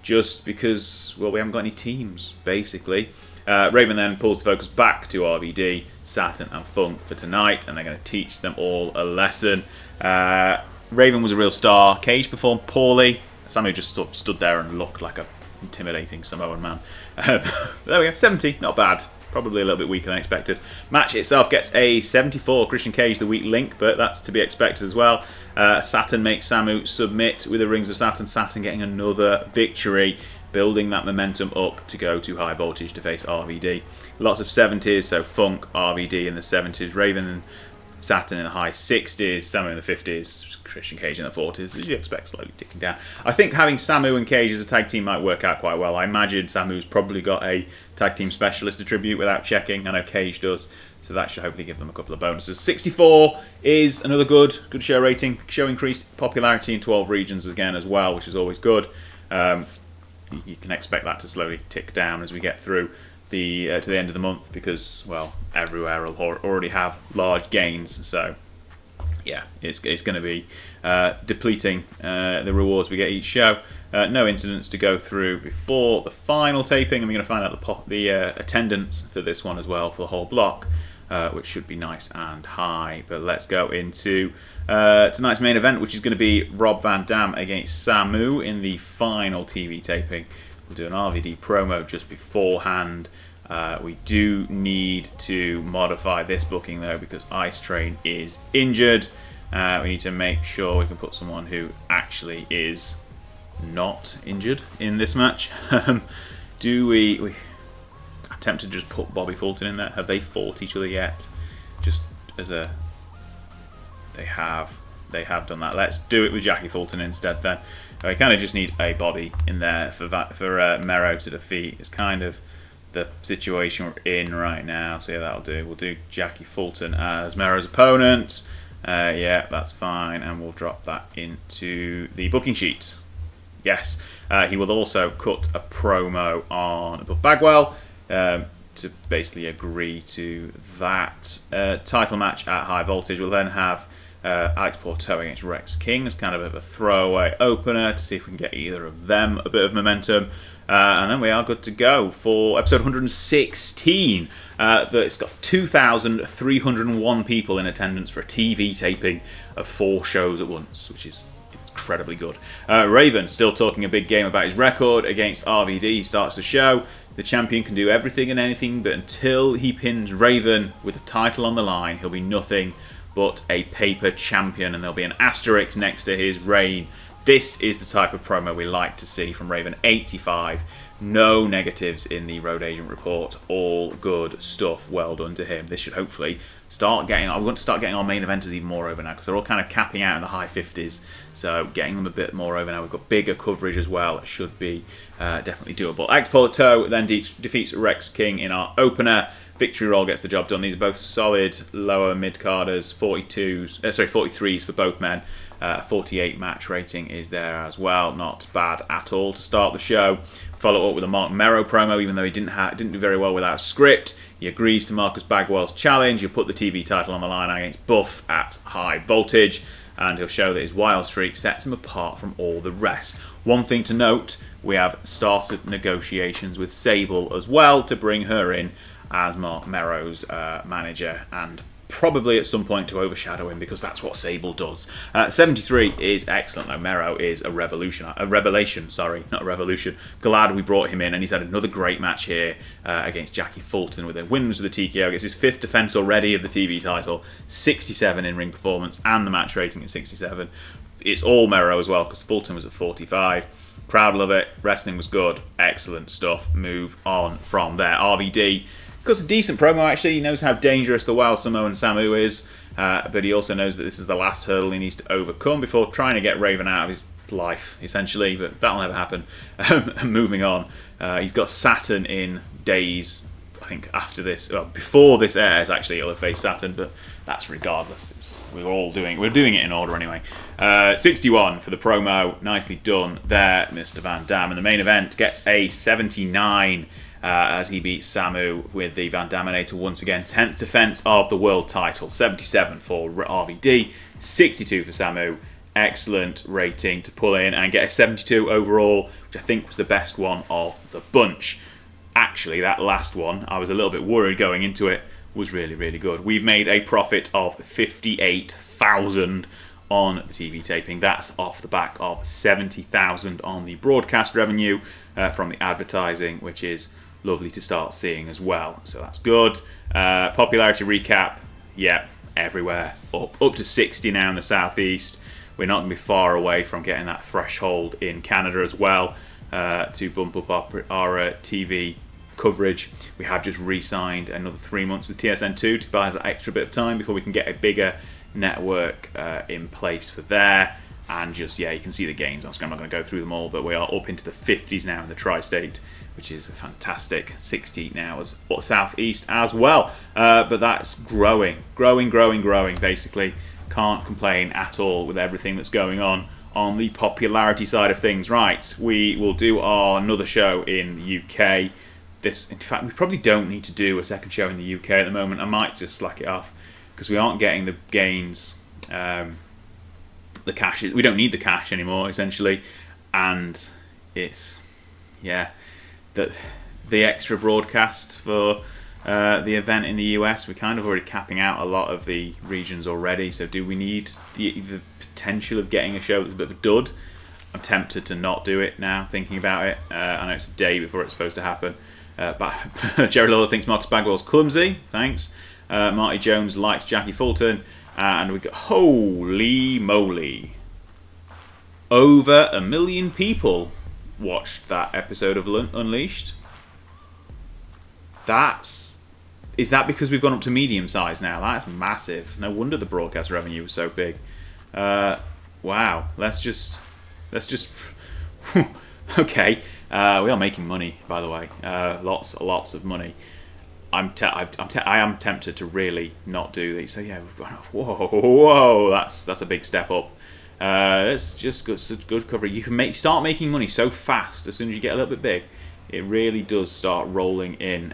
just because, well, we haven't got any teams, basically. Raven then pulls the focus back to RVD, Saturn and Funk for tonight, and they're going to teach them all a lesson. Raven was a real star. Cage performed poorly. Samu just stood there and looked like a intimidating Samoan man. There we go, 70, not bad. Probably a little bit weaker than expected. Match itself gets a 74. Christian Cage the weak link, but that's to be expected as well. Saturn makes Samu submit with the Rings of Saturn. Saturn getting another victory, building that momentum up to go to High Voltage to face RVD. Lots of 70s, so Funk, RVD in the 70s, Raven and Saturn in the high 60s, Samu in the 50s, Christian Cage in the 40s, as you expect, slowly ticking down. I think having Samu and Cage as a tag team might work out quite well. I imagine Samu's probably got a tag team specialist attribute without checking. I know Cage does, so that should hopefully give them a couple of bonuses. 64 is another good show rating. Show increased popularity in 12 regions again as well, which is always good. You can expect that to slowly tick down as we get through to the end of the month because, well, everywhere will already have large gains. So, yeah, it's going to be depleting the rewards we get each show. No incidents to go through before the final taping, and we're going to find out the attendance for this one as well for the whole block, which should be nice and high. But let's go into tonight's main event, which is going to be Rob Van Dam against Samu in the final TV taping. We'll do an RVD promo just beforehand. We do need to modify this booking though because Ice Train is injured. We need to make sure we can put someone who actually is not injured in this match. Do we I'm tempted to just put Bobby Fulton in there. Have they fought each other yet? Just as a they have done that. Let's do it with Jackie Fulton instead then. We kind of just need a body in there for Mero to defeat. It's kind of the situation we're in right now. So yeah, that'll do. We'll do Jackie Fulton as Mero's opponent. Yeah, that's fine. And we'll drop that into the booking sheet. Yes. He will also cut a promo on above Bagwell to basically agree to that title match at High Voltage. We'll then have Alex Porto against Rex King as kind of a throwaway opener to see if we can get either of them a bit of momentum. And then we are good to go for episode 116. It's got 2,301 people in attendance for a TV taping of 4 shows at once, which is incredibly good. Raven still talking a big game about his record against RVD. He starts the show. The champion can do everything and anything, but until he pins Raven with the title on the line, he'll be nothing but a paper champion, and there'll be an asterisk next to his reign. This is the type of promo we like to see from Raven. 85, no negatives in the Road Agent report, all good stuff. Well done to him. This should hopefully start getting, I want to start getting our main eventers even more over now, because they're all kind of capping out in the high 50s, so getting them a bit more over now. We've got bigger coverage as well. It should be definitely doable. Alex Porto then defeats Rex King in our opener. Victory Roll gets the job done. These are both solid lower mid-carders, 43s for both men. 48 match rating is there as well. Not bad at all to start the show. Follow up with a Mark Mero promo, even though he didn't do very well without a script. He agrees to Marcus Bagwell's challenge. He'll put the TV title on the line against Buff at High Voltage, and he'll show that his wild streak sets him apart from all the rest. One thing to note, we have started negotiations with Sable as well to bring her in as Mark Mero's manager and probably at some point to overshadow him because that's what Sable does. 73 is excellent though. Mero is a revelation, sorry, not a revolution. Glad we brought him in, and he's had another great match here against Jackie Fulton with a win with the TKO. Gets his 5th defense already of the TV title, 67 in ring performance, and the match rating at 67. It's all Mero as well because Fulton was at 45. Crowd love it. Wrestling was good. Excellent stuff. Move on from there. RVD got a decent promo actually. He knows how dangerous the Wild Samoan Samu is, but he also knows that this is the last hurdle he needs to overcome before trying to get Raven out of his life, essentially. But that'll never happen. Moving on. He's got Saturn in days. I think after this, well, before this airs, actually, he'll have faced Saturn, but that's regardless. We're doing it in order anyway. 61 for the promo, nicely done there, Mr. Van Dam. And the main event gets a 79 as he beats Samu with the Van Daminator once again. 10th defense of the world title, 77 for RVD, 62 for Samu. Excellent rating to pull in and get a 72 overall, which I think was the best one of the bunch. Actually, that last one, I was a little bit worried going into it, was really, really good. We've made a profit of 58,000 on the TV taping. That's off the back of 70,000 on the broadcast revenue from the advertising, which is lovely to start seeing as well. So that's good. Popularity recap, yeah, everywhere. Up to 60 now in the southeast. We're not going to be far away from getting that threshold in Canada as well to bump up our TV coverage. We have just re-signed another 3 months with TSN2 to buy us that extra bit of time before we can get a bigger network in place for there. And just, yeah, you can see the gains on screen. I'm not going to go through them all, but we are up into the 50s now in the tri-state, which is fantastic. 60 now as southeast as well. But that's growing, basically. Can't complain at all with everything that's going on the popularity side of things. Right, we will do another show in the UK. In fact, we probably don't need to do a second show in the UK at the moment. I might just slack it off because we aren't getting the gains, the cash. We don't need the cash anymore, essentially, and it's that the extra broadcast for the event in the US. We're kind of already capping out a lot of the regions already. So, do we need the potential of getting a show that's a bit of a dud? I'm tempted to not do it now, thinking about it. I know it's a day before it's supposed to happen. But Jerry Lawler thinks Marcus Bagwell's clumsy. Thanks. Marty Jones likes Jackie Fulton. And we got, holy moly, over 1 million people watched that episode of Unleashed. Is that because we've gone up to medium size now? That's massive. No wonder the broadcast revenue was so big. Wow. Let's just okay. We are making money, by the way. Lots of money. I am tempted to really not do these. So yeah, whoa, that's a big step up. It's just good coverage. You can start making money so fast as soon as you get a little bit big. It really does start rolling in.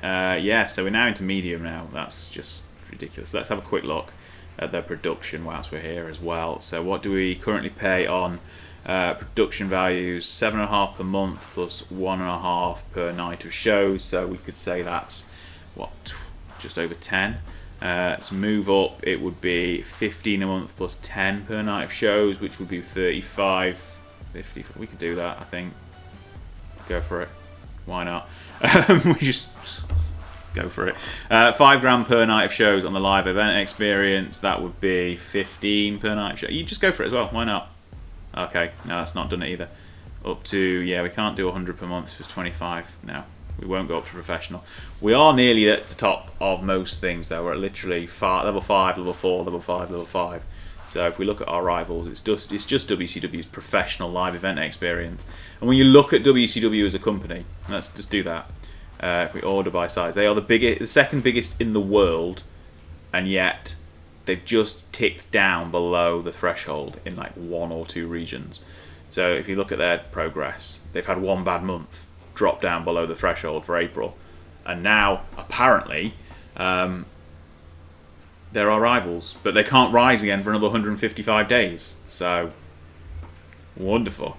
So we're now into medium now. That's just ridiculous. Let's have a quick look at the production whilst we're here as well. So what do we currently pay on production values? 7.5 per month plus 1.5 per night of shows. So we could say that's just over 10. To move up, it would be 15 a month plus 10 per night of shows, which would be 35, 50. We could do that, I think. Go for it. Why not? We just go for it. $5,000 per night of shows on the live event experience. That would be 15 per night of show. You just go for it as well. Why not? Okay, no, that's not done it either. Up to, we can't do 100 per month. It's 25 now. We won't go up to professional. We are nearly at the top of most things, though. We're at literally level 5, level 4, level 5, level 5. So if we look at our rivals, it's just WCW's professional live event experience. And when you look at WCW as a company, let's just do that. If we order by size, they are the second biggest in the world, and yet they've just ticked down below the threshold in like 1 or 2 regions. So if you look at their progress, they've had one bad month, drop down below the threshold for April, and now apparently there are rivals, but they can't rise again for another 155 days. So wonderful.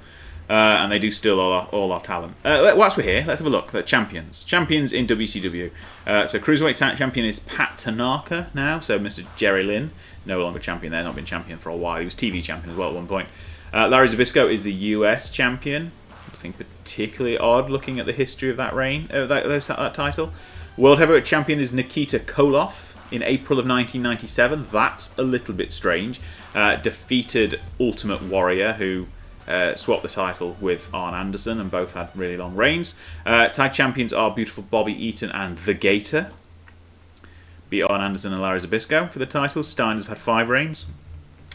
and they do steal all our talent. Whilst we're here, let's have a look at champions. Champions in WCW. So Cruiserweight champion is Pat Tanaka now, so Mr. Jerry Lynn, no longer champion there, not been champion for a while. He was TV champion as well at one point. Larry Zbyszko is the US champion. Nothing particularly odd looking at the history of that reign, that title. World Heavyweight Champion is Nikita Koloff in April of 1997. That's a little bit strange. Defeated Ultimate Warrior, who swapped the title with Arn Anderson, and both had really long reigns. Tag champions are Beautiful Bobby Eaton and The Gator. Beat Arn Anderson and Larry Zbyszko for the titles. Steiner's have had 5 reigns.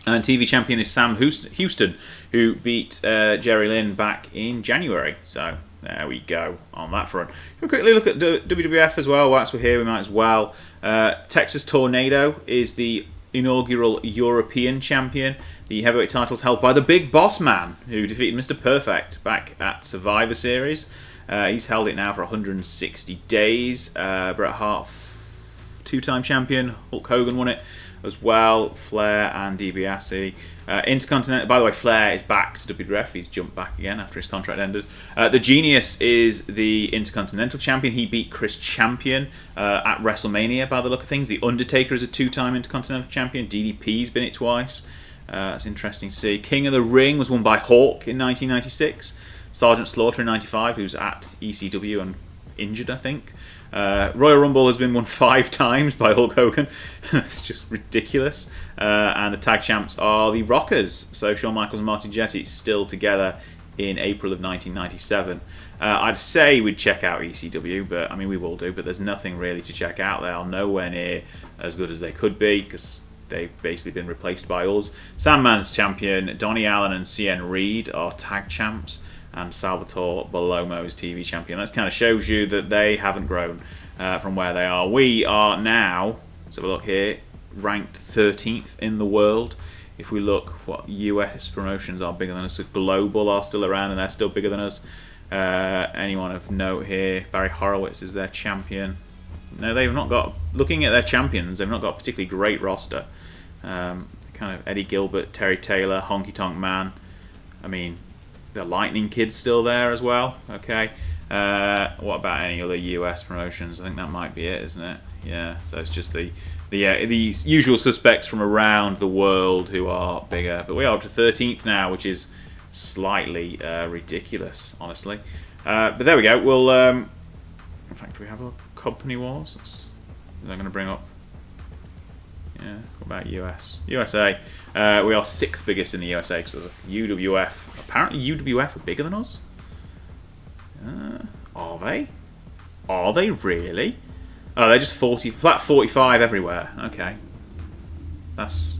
And TV champion is Sam Houston, who beat Jerry Lynn back in January. So there we go on that front. We'll quickly look at the WWF as well. Whilst we're here, we might as well. Texas Tornado is the inaugural European champion. The heavyweight title's held by the Big Boss Man, who defeated Mr. Perfect back at Survivor Series. He's held it now for 160 days. Bret Hart, 2-time champion. Hulk Hogan won it as well. Flair and DiBiase. Intercontinental. By the way, Flair is back to WWF. He's jumped back again after his contract ended. The Genius is the Intercontinental champion. He beat Chris Champion at WrestleMania by the look of things. The Undertaker is a 2-time Intercontinental champion. DDP's been it twice. That's interesting to see. King of the Ring was won by Hawk in 1996. Sergeant Slaughter in 95, who's at ECW and injured, I think. Royal Rumble has been won 5 times by Hulk Hogan. It's just ridiculous. And the tag champs are the Rockers. So Shawn Michaels and Martin Jannetty still together in April of 1997. I'd say we'd check out ECW, but I mean we will do. But there's nothing really to check out. They are nowhere near as good as they could be because they've basically been replaced by us. Sandman's champion. Donnie Allen and CN Reed are tag champs. And Salvatore Bellomo is TV champion. That kind of shows you that they haven't grown from where they are. We are now, let's have a look here, ranked 13th in the world. If we look what US promotions are bigger than us, so Global are still around and they're still bigger than us. Anyone of note here, Barry Horowitz is their champion. No, they've not got, looking at their champions, they've not got a particularly great roster. Kind of Eddie Gilbert, Terry Taylor, Honky Tonk Man. I mean, the Lightning Kid's still there as well. Okay. What about any other US promotions? I think that might be it, isn't it? Yeah. So it's just the usual suspects from around the world who are bigger. But we are up to 13th now, which is slightly ridiculous, honestly. But there we go. We'll. In fact, do we have a company wars? Is that going to bring up? Yeah. What about US? USA. We are 6th biggest in the USA because there's a UWF. Apparently UWF are bigger than us. Are they? Are they really? Oh, they're just flat 45 everywhere. Okay. That's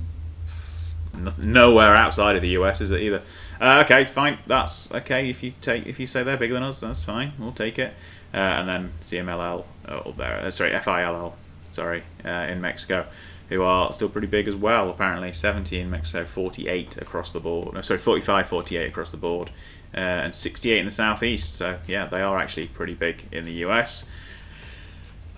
nowhere outside of the US, is it either? Okay, fine. That's okay. If you say they're bigger than us, that's fine. We'll take it. And then CMLL up there. Sorry, FILL. Sorry, in Mexico, who are still pretty big as well, apparently. 70 in Mexico, 48 across the board. No, sorry, 45, 48 across the board. And 68 in the southeast. So, yeah, they are actually pretty big in the US.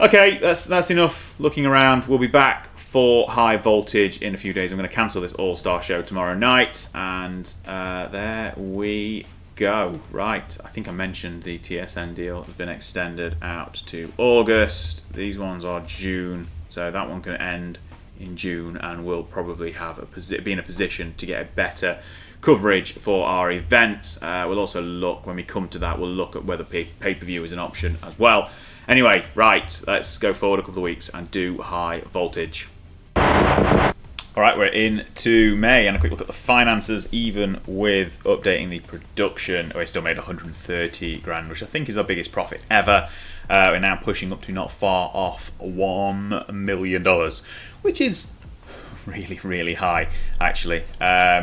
Okay, that's enough looking around. We'll be back for High Voltage in a few days. I'm going to cancel this All-Star show tomorrow night. And there we go. Right, I think I mentioned the TSN deal has been extended out to August. These ones are June. So that one can end in June, and we'll probably have be in a position to get a better coverage for our events. We'll also look, when we come to that, we'll look at whether pay-per-view is an option as well. Anyway, right, let's go forward a couple of weeks and do High Voltage. Alright, we're into May, and a quick look at the finances, even with updating the production. We still made 130 grand, which I think is our biggest profit ever. We're now pushing up to not far off $1 million, which is really, really high, actually.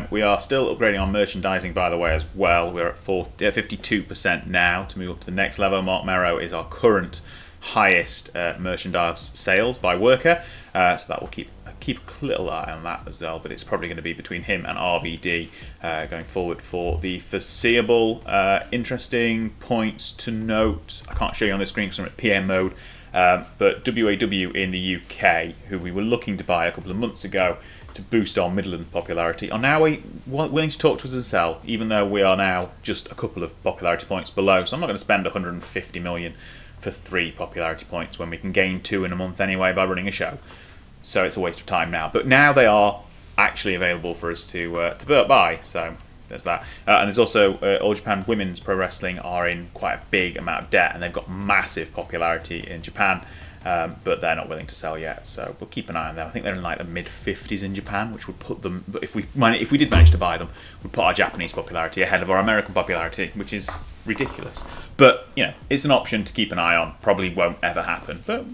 We are still upgrading our merchandising, by the way, as well. We're at 52% now to move up to the next level. Mark Merrow is our current highest merchandise sales by worker, so that will keep a little eye on that as well, but it's probably going to be between him and RVD going forward for the foreseeable. Interesting points to note. I can't show you on the screen because I'm at PM mode. But WAW in the UK, who we were looking to buy a couple of months ago to boost our Midland popularity, are now willing to talk to us as a sell, even though we are now just a couple of popularity points below. So I'm not going to spend 150 million for 3 popularity points when we can gain 2 in a month anyway by running a show. So it's a waste of time now. But now they are actually available for us to buy. So there's that. And there's also All Japan Women's Pro Wrestling are in quite a big amount of debt, and they've got massive popularity in Japan. But they're not willing to sell yet, so we'll keep an eye on them. I think they're in like the mid-50s in Japan, which would put them, but if we did manage to buy them, we'd put our Japanese popularity ahead of our American popularity, which is ridiculous. But it's an option to keep an eye on. Probably won't ever happen, but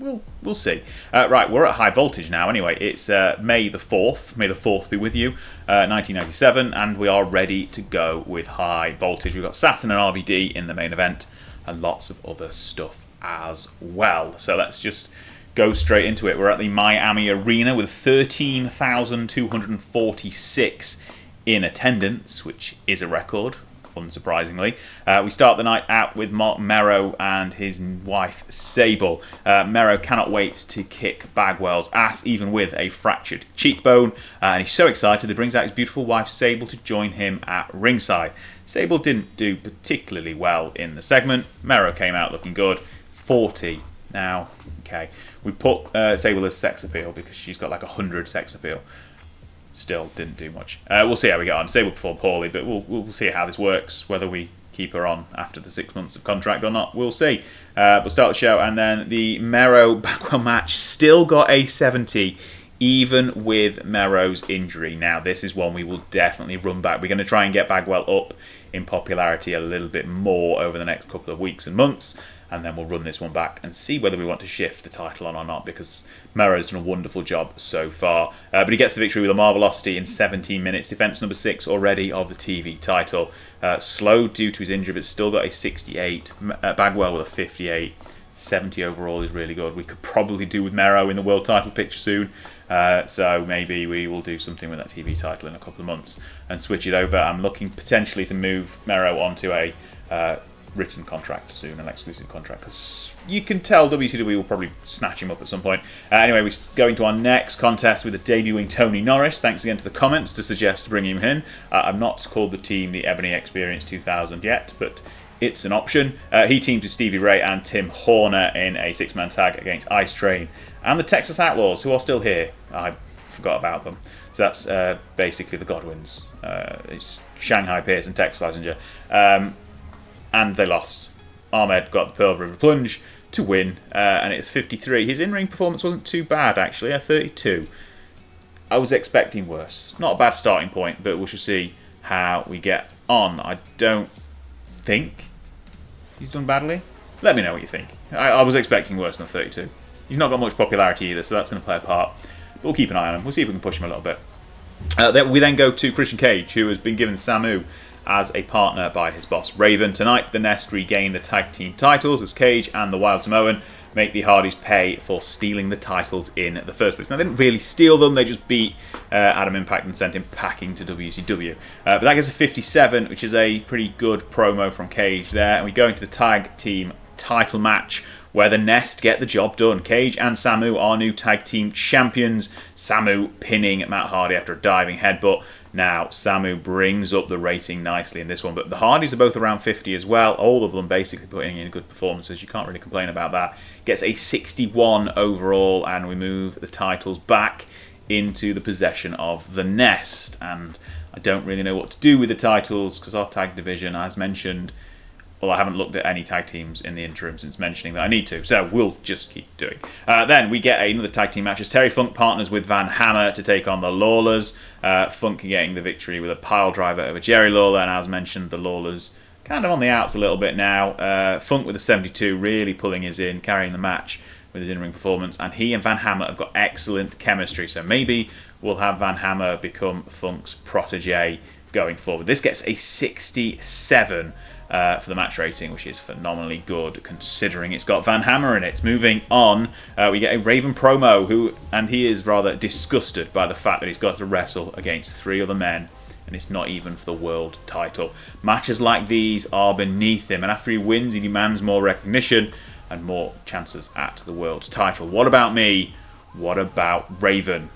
we'll see. Right, we're at high voltage now. Anyway, it's May the 4th. May the 4th be with you. 1997, and we are ready to go with high voltage. We've got Saturn and RVD in the main event, and lots of other stuff as well. So let's just go straight into it. We're at the Miami Arena with 13,246 in attendance, which is a record, unsurprisingly. We start the night out with Mark Merrow and his wife Sable. Merrow cannot wait to kick Bagwell's ass, even with a fractured cheekbone, and he's so excited that he brings out his beautiful wife Sable to join him at ringside. Sable didn't do particularly well in the segment. Merrow came out looking good. 40 now. Okay, we put Sable as sex appeal because she's got like 100 sex appeal. Still didn't do much. We'll see how we get on. Sable performed poorly, but we'll see how this works. Whether we keep her on after the 6 months of contract or not, we'll see. We'll start the show, and then the Merrow Bagwell match still got a 70, even with Merrow's injury. Now this is one we will definitely run back. We're going to try and get Bagwell up in popularity a little bit more over the next couple of weeks and months, and then we'll run this one back and see whether we want to shift the title on or not, because Merrow's done a wonderful job so far. But he gets the victory with a Marvelocity in 17 minutes. Defence number 6 already of the TV title. Slowed due to his injury, but still got a 68. Bagwell with a 58. 70 overall is really good. We could probably do with Merrow in the world title picture soon. So maybe we will do something with that TV title in a couple of months and switch it over. I'm looking potentially to move Merrow onto a written contract soon, an exclusive contract, because you can tell WCW will probably snatch him up at some point. Anyway, we go into our next contest with the debuting Tony Norris. Thanks again to the comments to suggest bringing him in. I've not called the team the Ebony Experience 2000 yet, but it's an option. He teamed with Stevie Ray and Tim Horner in a 6-man tag against Ice Train and the Texas Outlaws, who are still here. I forgot about them. So that's basically the Godwins. It's Shanghai Pierce and Tex Schlesinger. And they lost. Ahmed got the Pearl River Plunge to win, and it's 53. His in-ring performance wasn't too bad, actually, at 32. I was expecting worse. Not a bad starting point, but we shall see how we get on. I don't think he's done badly. Let me know what you think. I was expecting worse than 32. He's not got much popularity either, so that's going to play a part. But we'll keep an eye on him. We'll see if we can push him a little bit. We then go to Christian Cage, who has been given Samu as a partner by his boss Raven. Tonight, the Nest regain the tag team titles as Cage and the Wild Samoan make the Hardys pay for stealing the titles in the first place. Now, they didn't really steal them, they just beat Adam Impact and sent him packing to WCW. But that gets a 57, which is a pretty good promo from Cage there. And we go into the tag team title match, where the Nest get the job done. Cage and Samu are new tag team champions. Samu pinning Matt Hardy after a diving headbutt. Now, Samu brings up the rating nicely in this one, but the Hardys are both around 50 as well. All of them basically putting in good performances. You can't really complain about that. Gets a 61 overall, and we move the titles back into the possession of the Nest. And I don't really know what to do with the titles, because our tag division, as mentioned, well, I haven't looked at any tag teams in the interim since mentioning that I need to, so we'll just keep doing. Then we get another tag team match as Terry Funk partners with Van Hammer to take on the Lawlers. Funk getting the victory with a pile driver over Jerry Lawler, and as mentioned, the Lawlers kind of on the outs a little bit now. Funk with a 72, really pulling his in, carrying the match with his in-ring performance, and he and Van Hammer have got excellent chemistry, so maybe we'll have Van Hammer become Funk's protege going forward. This gets a 67 for the match rating, which is phenomenally good considering it's got Van Hammer in it. Moving on, we get a Raven promo, and he is rather disgusted by the fact that he's got to wrestle against 3 other men, and it's not even for the world title. Matches like these are beneath him, and after he wins, he demands more recognition. and more chances at the world title. What about me? What about Raven?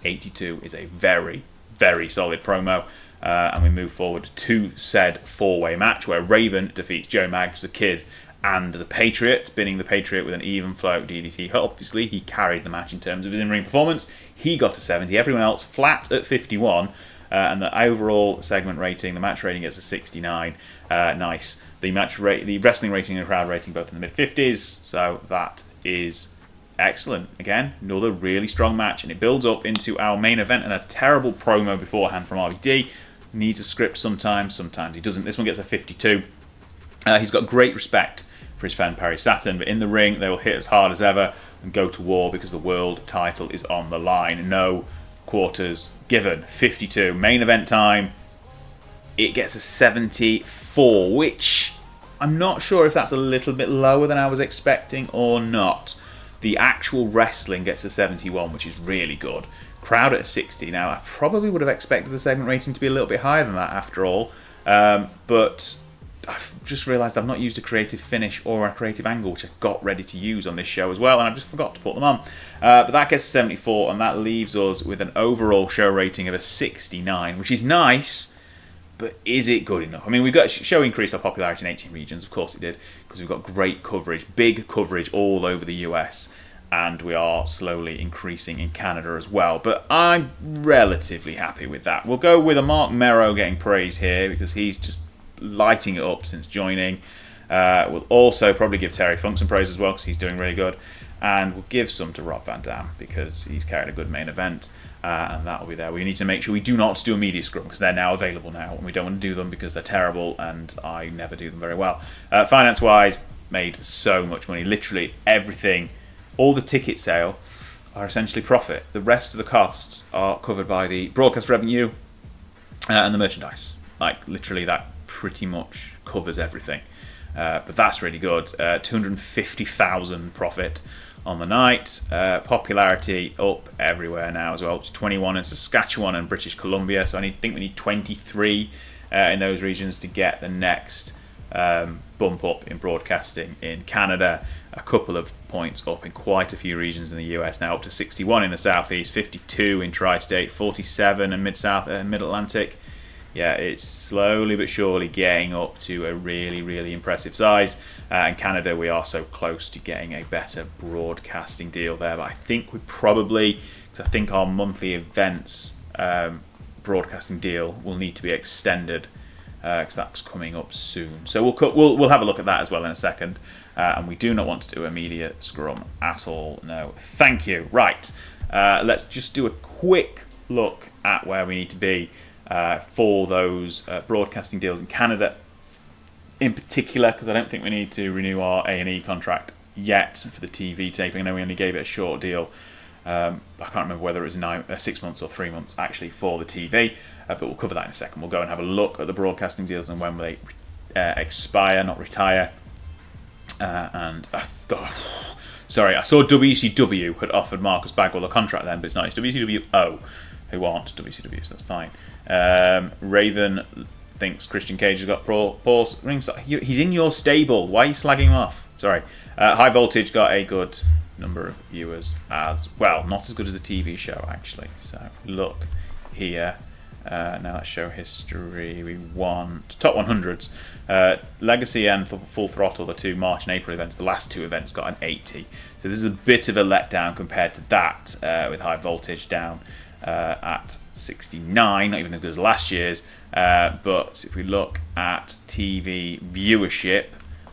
82 is a very, very solid promo. And we move forward to said four-way match where Raven defeats Joe Maggs, the Kid, and the Patriot, pinning the Patriot with an even flow DDT. Obviously, he carried the match in terms of his in-ring performance. He got to 70. Everyone else flat at 51. And the overall segment rating, the match rating gets a 69. Nice. The wrestling rating and the crowd rating both in the mid-50s. So that is excellent. Again, another really strong match, and it builds up into our main event and a terrible promo beforehand from RVD. Needs a script sometimes he doesn't. This one gets a 52. He's got great respect for his friend Perry Saturn, but in the ring they will hit as hard as ever and go to war because the world title is on the line. No quarters given. 52. Main event time, it gets a 74, which I'm not sure if that's a little bit lower than I was expecting or not. The actual wrestling gets a 71, which is really good. Crowd at a 60. Now, I probably would have expected the segment rating to be a little bit higher than that after all, but I've just realised I've not used a creative finish or a creative angle, which I got ready to use on this show as well, and I just forgot to put them on. But that gets a 74, and that leaves us with an overall show rating of a 69, which is nice, but is it good enough? I mean, we've got show increased our popularity in 18 regions, of course it did, because we've got great coverage, big coverage all over the US, and we are slowly increasing in Canada as well. But I'm relatively happy with that. We'll go with a Mark Merrow getting praise here, because he's just lighting it up since joining. We'll also probably give Terry Funk some praise as well, because he's doing really good. And we'll give some to Rob Van Dam, because he's carried a good main event. And that will be there. We need to make sure we do not do a media scrum, because they're now available now, and we don't want to do them because they're terrible, and I never do them very well. Finance-wise, made so much money. Literally everything, all the ticket sale are essentially profit. The rest of the costs are covered by the broadcast revenue and the merchandise. Like, literally that pretty much covers everything. But that's really good. 250,000 profit on the night. Popularity up everywhere now as well. It's 21 in Saskatchewan and British Columbia. So I think we need 23 in those regions to get the next bump up in broadcasting in Canada. A couple of points up in quite a few regions in the US now, up to 61 in the Southeast, 52 in Tri-State, 47 in Mid-South and Mid-Atlantic. Yeah, it's slowly but surely getting up to a really, really impressive size. In Canada, we are so close to getting a better broadcasting deal there. But I think we probably, because I think our monthly events broadcasting deal will need to be extended, because that's coming up soon. So we'll have a look at that as well in a second. And we do not want to do a media scrum at all. No, thank you. Right, let's just do a quick look at where we need to be for those broadcasting deals in Canada in particular, because I don't think we need to renew our A&E contract yet for the TV taping. I know we only gave it a short deal. I can't remember whether it was 6 months or 3 months actually for the TV, but we'll cover that in a second. We'll go and have a look at the broadcasting deals and when they expire, not retire. Sorry, I saw WCW had offered Marcus Bagwell a contract then, but it's not. It's WCW who aren't WCW, so that's fine. Raven thinks Christian Cage has got poor ringside. He's in your stable. Why are you slagging him off? Sorry. High Voltage got a good number of viewers as well. Not as good as the TV show, actually. So look here. Now let's show history. We want top 100s. Legacy and Full Throttle, the two March and April events, the last two events got an 80. So this is a bit of a letdown compared to that, with High Voltage down at 69, not even as good as last year's. But if we look at TV viewership,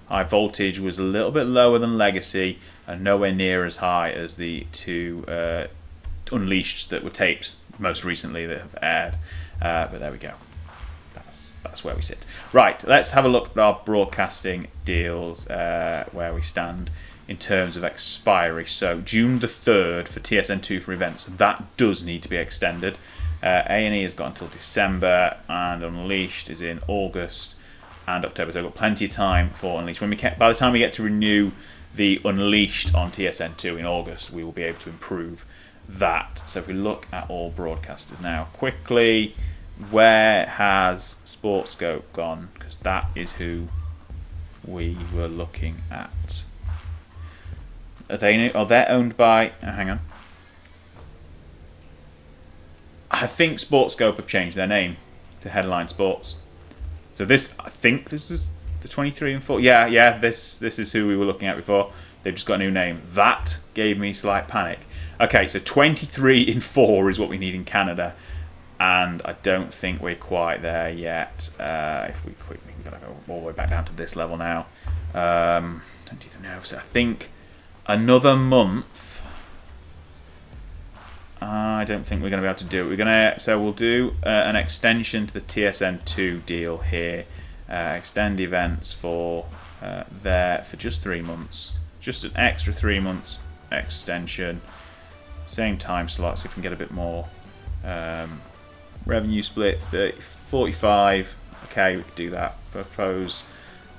High Voltage was a little bit lower than Legacy and nowhere near as high as the two Unleashed that were taped most recently that have aired. But there we go. That's where we sit. Right, let's have a look at our broadcasting deals, where we stand in terms of expiry. So June the 3rd for TSN2 for events. That does need to be extended. A&E has got until December, and Unleashed is in August and October. So we've got plenty of time for Unleashed. By the time we get to renew the Unleashed on TSN2 in August, we will be able to improve that. So if we look at all broadcasters now quickly, where has Sportscope gone? Because that is who we were looking at. Are they owned by? Hang on. I think Sportscope have changed their name to Headline Sports. So I think this is the 23 and 4. Yeah. This is who we were looking at before. They've just got a new name. That gave me slight panic. Okay, so 23 and 4 is what we need in Canada, and I don't think we're quite there yet. If we quickly gotta go all the way back down to this level now. Don't even know. So I think another month. I don't think we're going to be able to do it. So we'll do an extension to the TSN2 deal here. Extend events for just 3 months. Just an extra 3 months extension. Same time slots. If we can get a bit more revenue split. 45. Okay, we can do that. Propose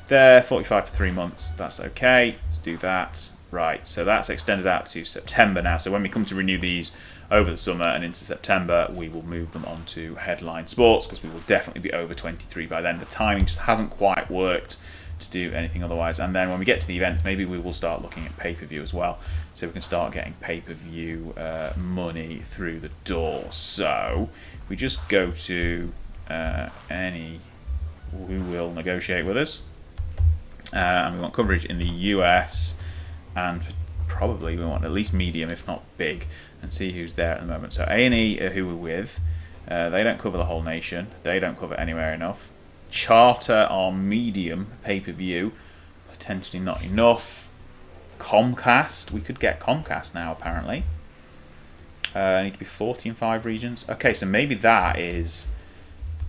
there. 45 for 3 months. That's okay. Let's do that. Right. So that's extended out to September now. So when we come to renew these over the summer and into September, we will move them onto Headline Sports because we will definitely be over 23 by then. The timing just hasn't quite worked to do anything otherwise. And then when we get to the event, maybe we will start looking at pay-per-view as well, so we can start getting pay-per-view money through the door. So we just go to any who will negotiate with us, and we want coverage in the US, and probably we want at least medium, if not big, and see who's there at the moment. So A&E, who we're with, they don't cover the whole nation. They don't cover anywhere enough. Charter are medium pay-per-view, potentially not enough. Comcast, we could get Comcast now apparently. Need to be 40 in 5 regions. Okay, so maybe that is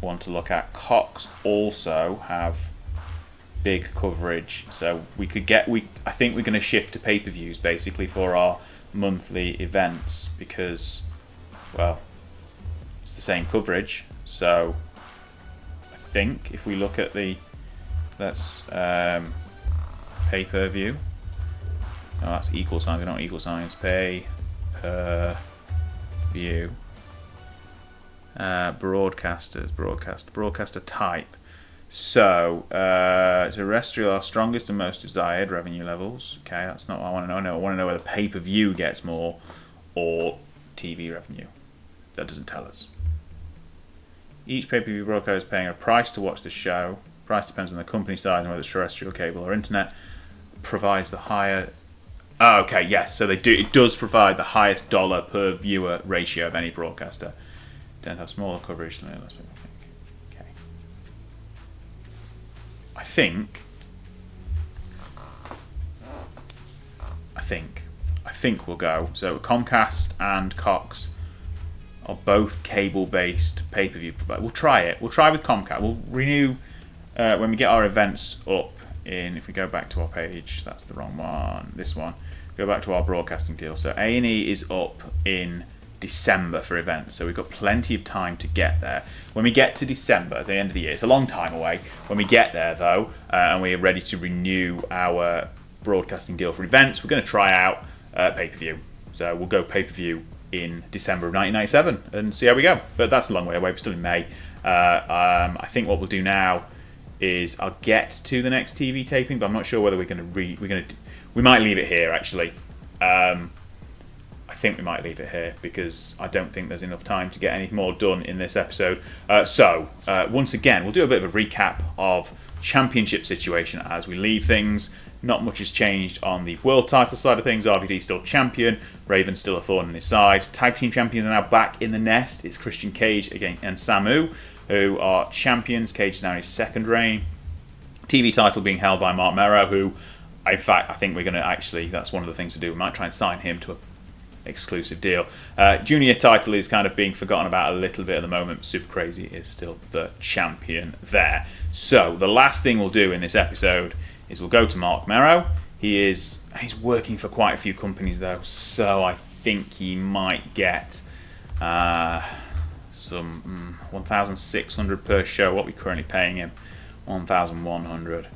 one to look at. Cox also have big coverage, so we could get. I think we're going to shift to pay-per-views basically for our monthly events because, well, it's the same coverage. So I think if we look at that's pay-per-view. No, that's equal signs. They're not equal signs. Pay per view. Broadcaster type. So, terrestrial are strongest and most desired revenue levels. Okay, that's not what I want to know. No, I want to know whether pay-per-view gets more or TV revenue. That doesn't tell us. Each pay-per-view broadcaster is paying a price to watch the show. Price depends on the company size and whether it's terrestrial, cable, or internet. Provides the higher. Oh, okay, yes. So it does provide the highest dollar per viewer ratio of any broadcaster. Don't have smaller coverage than let's think. Okay. I think we'll go. So Comcast and Cox are both cable-based pay-per-view providers. We'll try it. We'll try with Comcast. We'll renew when we get our events up. If we go back to our page, that's the wrong one. This one. Go back to our broadcasting deal. So A&E is up in December for events, so we've got plenty of time to get there. When we get to December, at the end of the year, it's a long time away. When we get there, though, and we're ready to renew our broadcasting deal for events, we're going to try out pay-per-view. So we'll go pay-per-view in December of 1997 and see how we go. But that's a long way away. We're still in May. I think what we'll do now is I'll get to the next TV taping, but I'm not sure whether we're going to we might leave it here actually. I think we might leave it here because I don't think there's enough time to get any more done in this episode. So once again, we'll do a bit of a recap of championship situation as we leave things. Not much has changed on the world title side of things. RVD still champion. Raven's still a thorn in his side. Tag team champions are now back in the nest. It's Christian Cage and Samu, who are champions. Cage is now in his second reign. TV title being held by Mark Merrow, who, in fact, I think we're going to actually, that's one of the things to do. We might try and sign him to an exclusive deal. Junior title is kind of being forgotten about a little bit at the moment. Super Crazy is still the champion there. So the last thing we'll do in this episode is we'll go to Mark Merrow. He's working for quite a few companies though, so I think he might get some 1,600 per show. What are we currently paying him? 1,100.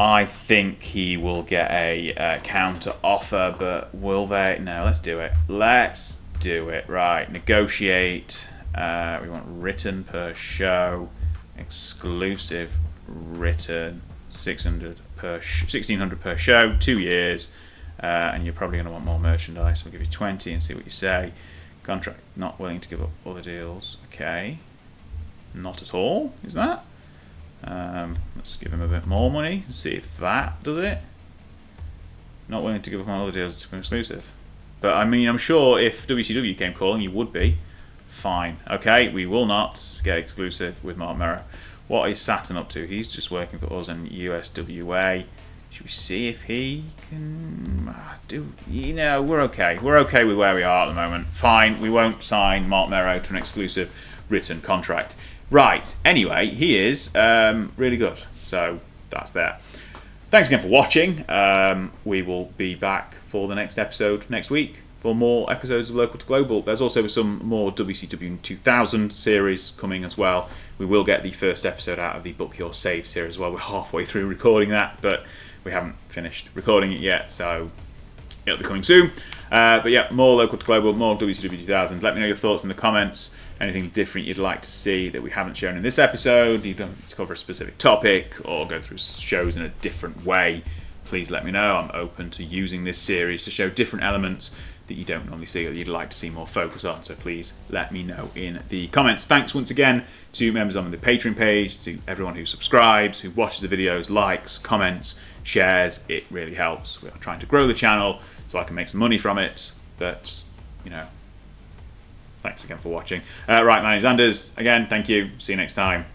I think he will get a counter offer, but will they? No, let's do it. Let's do it. Right, negotiate. We want written per show, exclusive written, 1600 per show, 2 years, and you're probably going to want more merchandise. We'll give you 20 and see what you say. Contract, not willing to give up other deals. Okay, not at all, is that? Let's give him a bit more money and see if that does it. Not willing to give up on other deals to become exclusive. But I mean, I'm sure if WCW came calling, you would be. Fine. Okay, we will not get exclusive with Mark Merrow. What is Saturn up to? He's just working for us and USWA. Should we see if he can do... You know, we're okay. We're okay with where we are at the moment. Fine, we won't sign Mark Merrow to an exclusive written contract. Right, anyway, he is really good. So, that's there. Thanks again for watching. We will be back for the next episode next week for more episodes of Local to Global. There's also some more WCW 2000 series coming as well. We will get the first episode out of the Book Your Save series as well. We're halfway through recording that, but we haven't finished recording it yet, so it'll be coming soon. But yeah, more Local to Global, more WCW 2000. Let me know your thoughts in the comments. Anything different you'd like to see that we haven't shown in this episode, you don't need to cover a specific topic or go through shows in a different way, please let me know. I'm open to using this series to show different elements that you don't normally see or you'd like to see more focus on, so please let me know in the comments. Thanks once again to members on the Patreon page, to everyone who subscribes, who watches the videos, likes, comments, shares. It really helps. We're trying to grow the channel so I can make some money from it, but you know, thanks again for watching. Right, my name's Anders. Again, thank you. See you next time.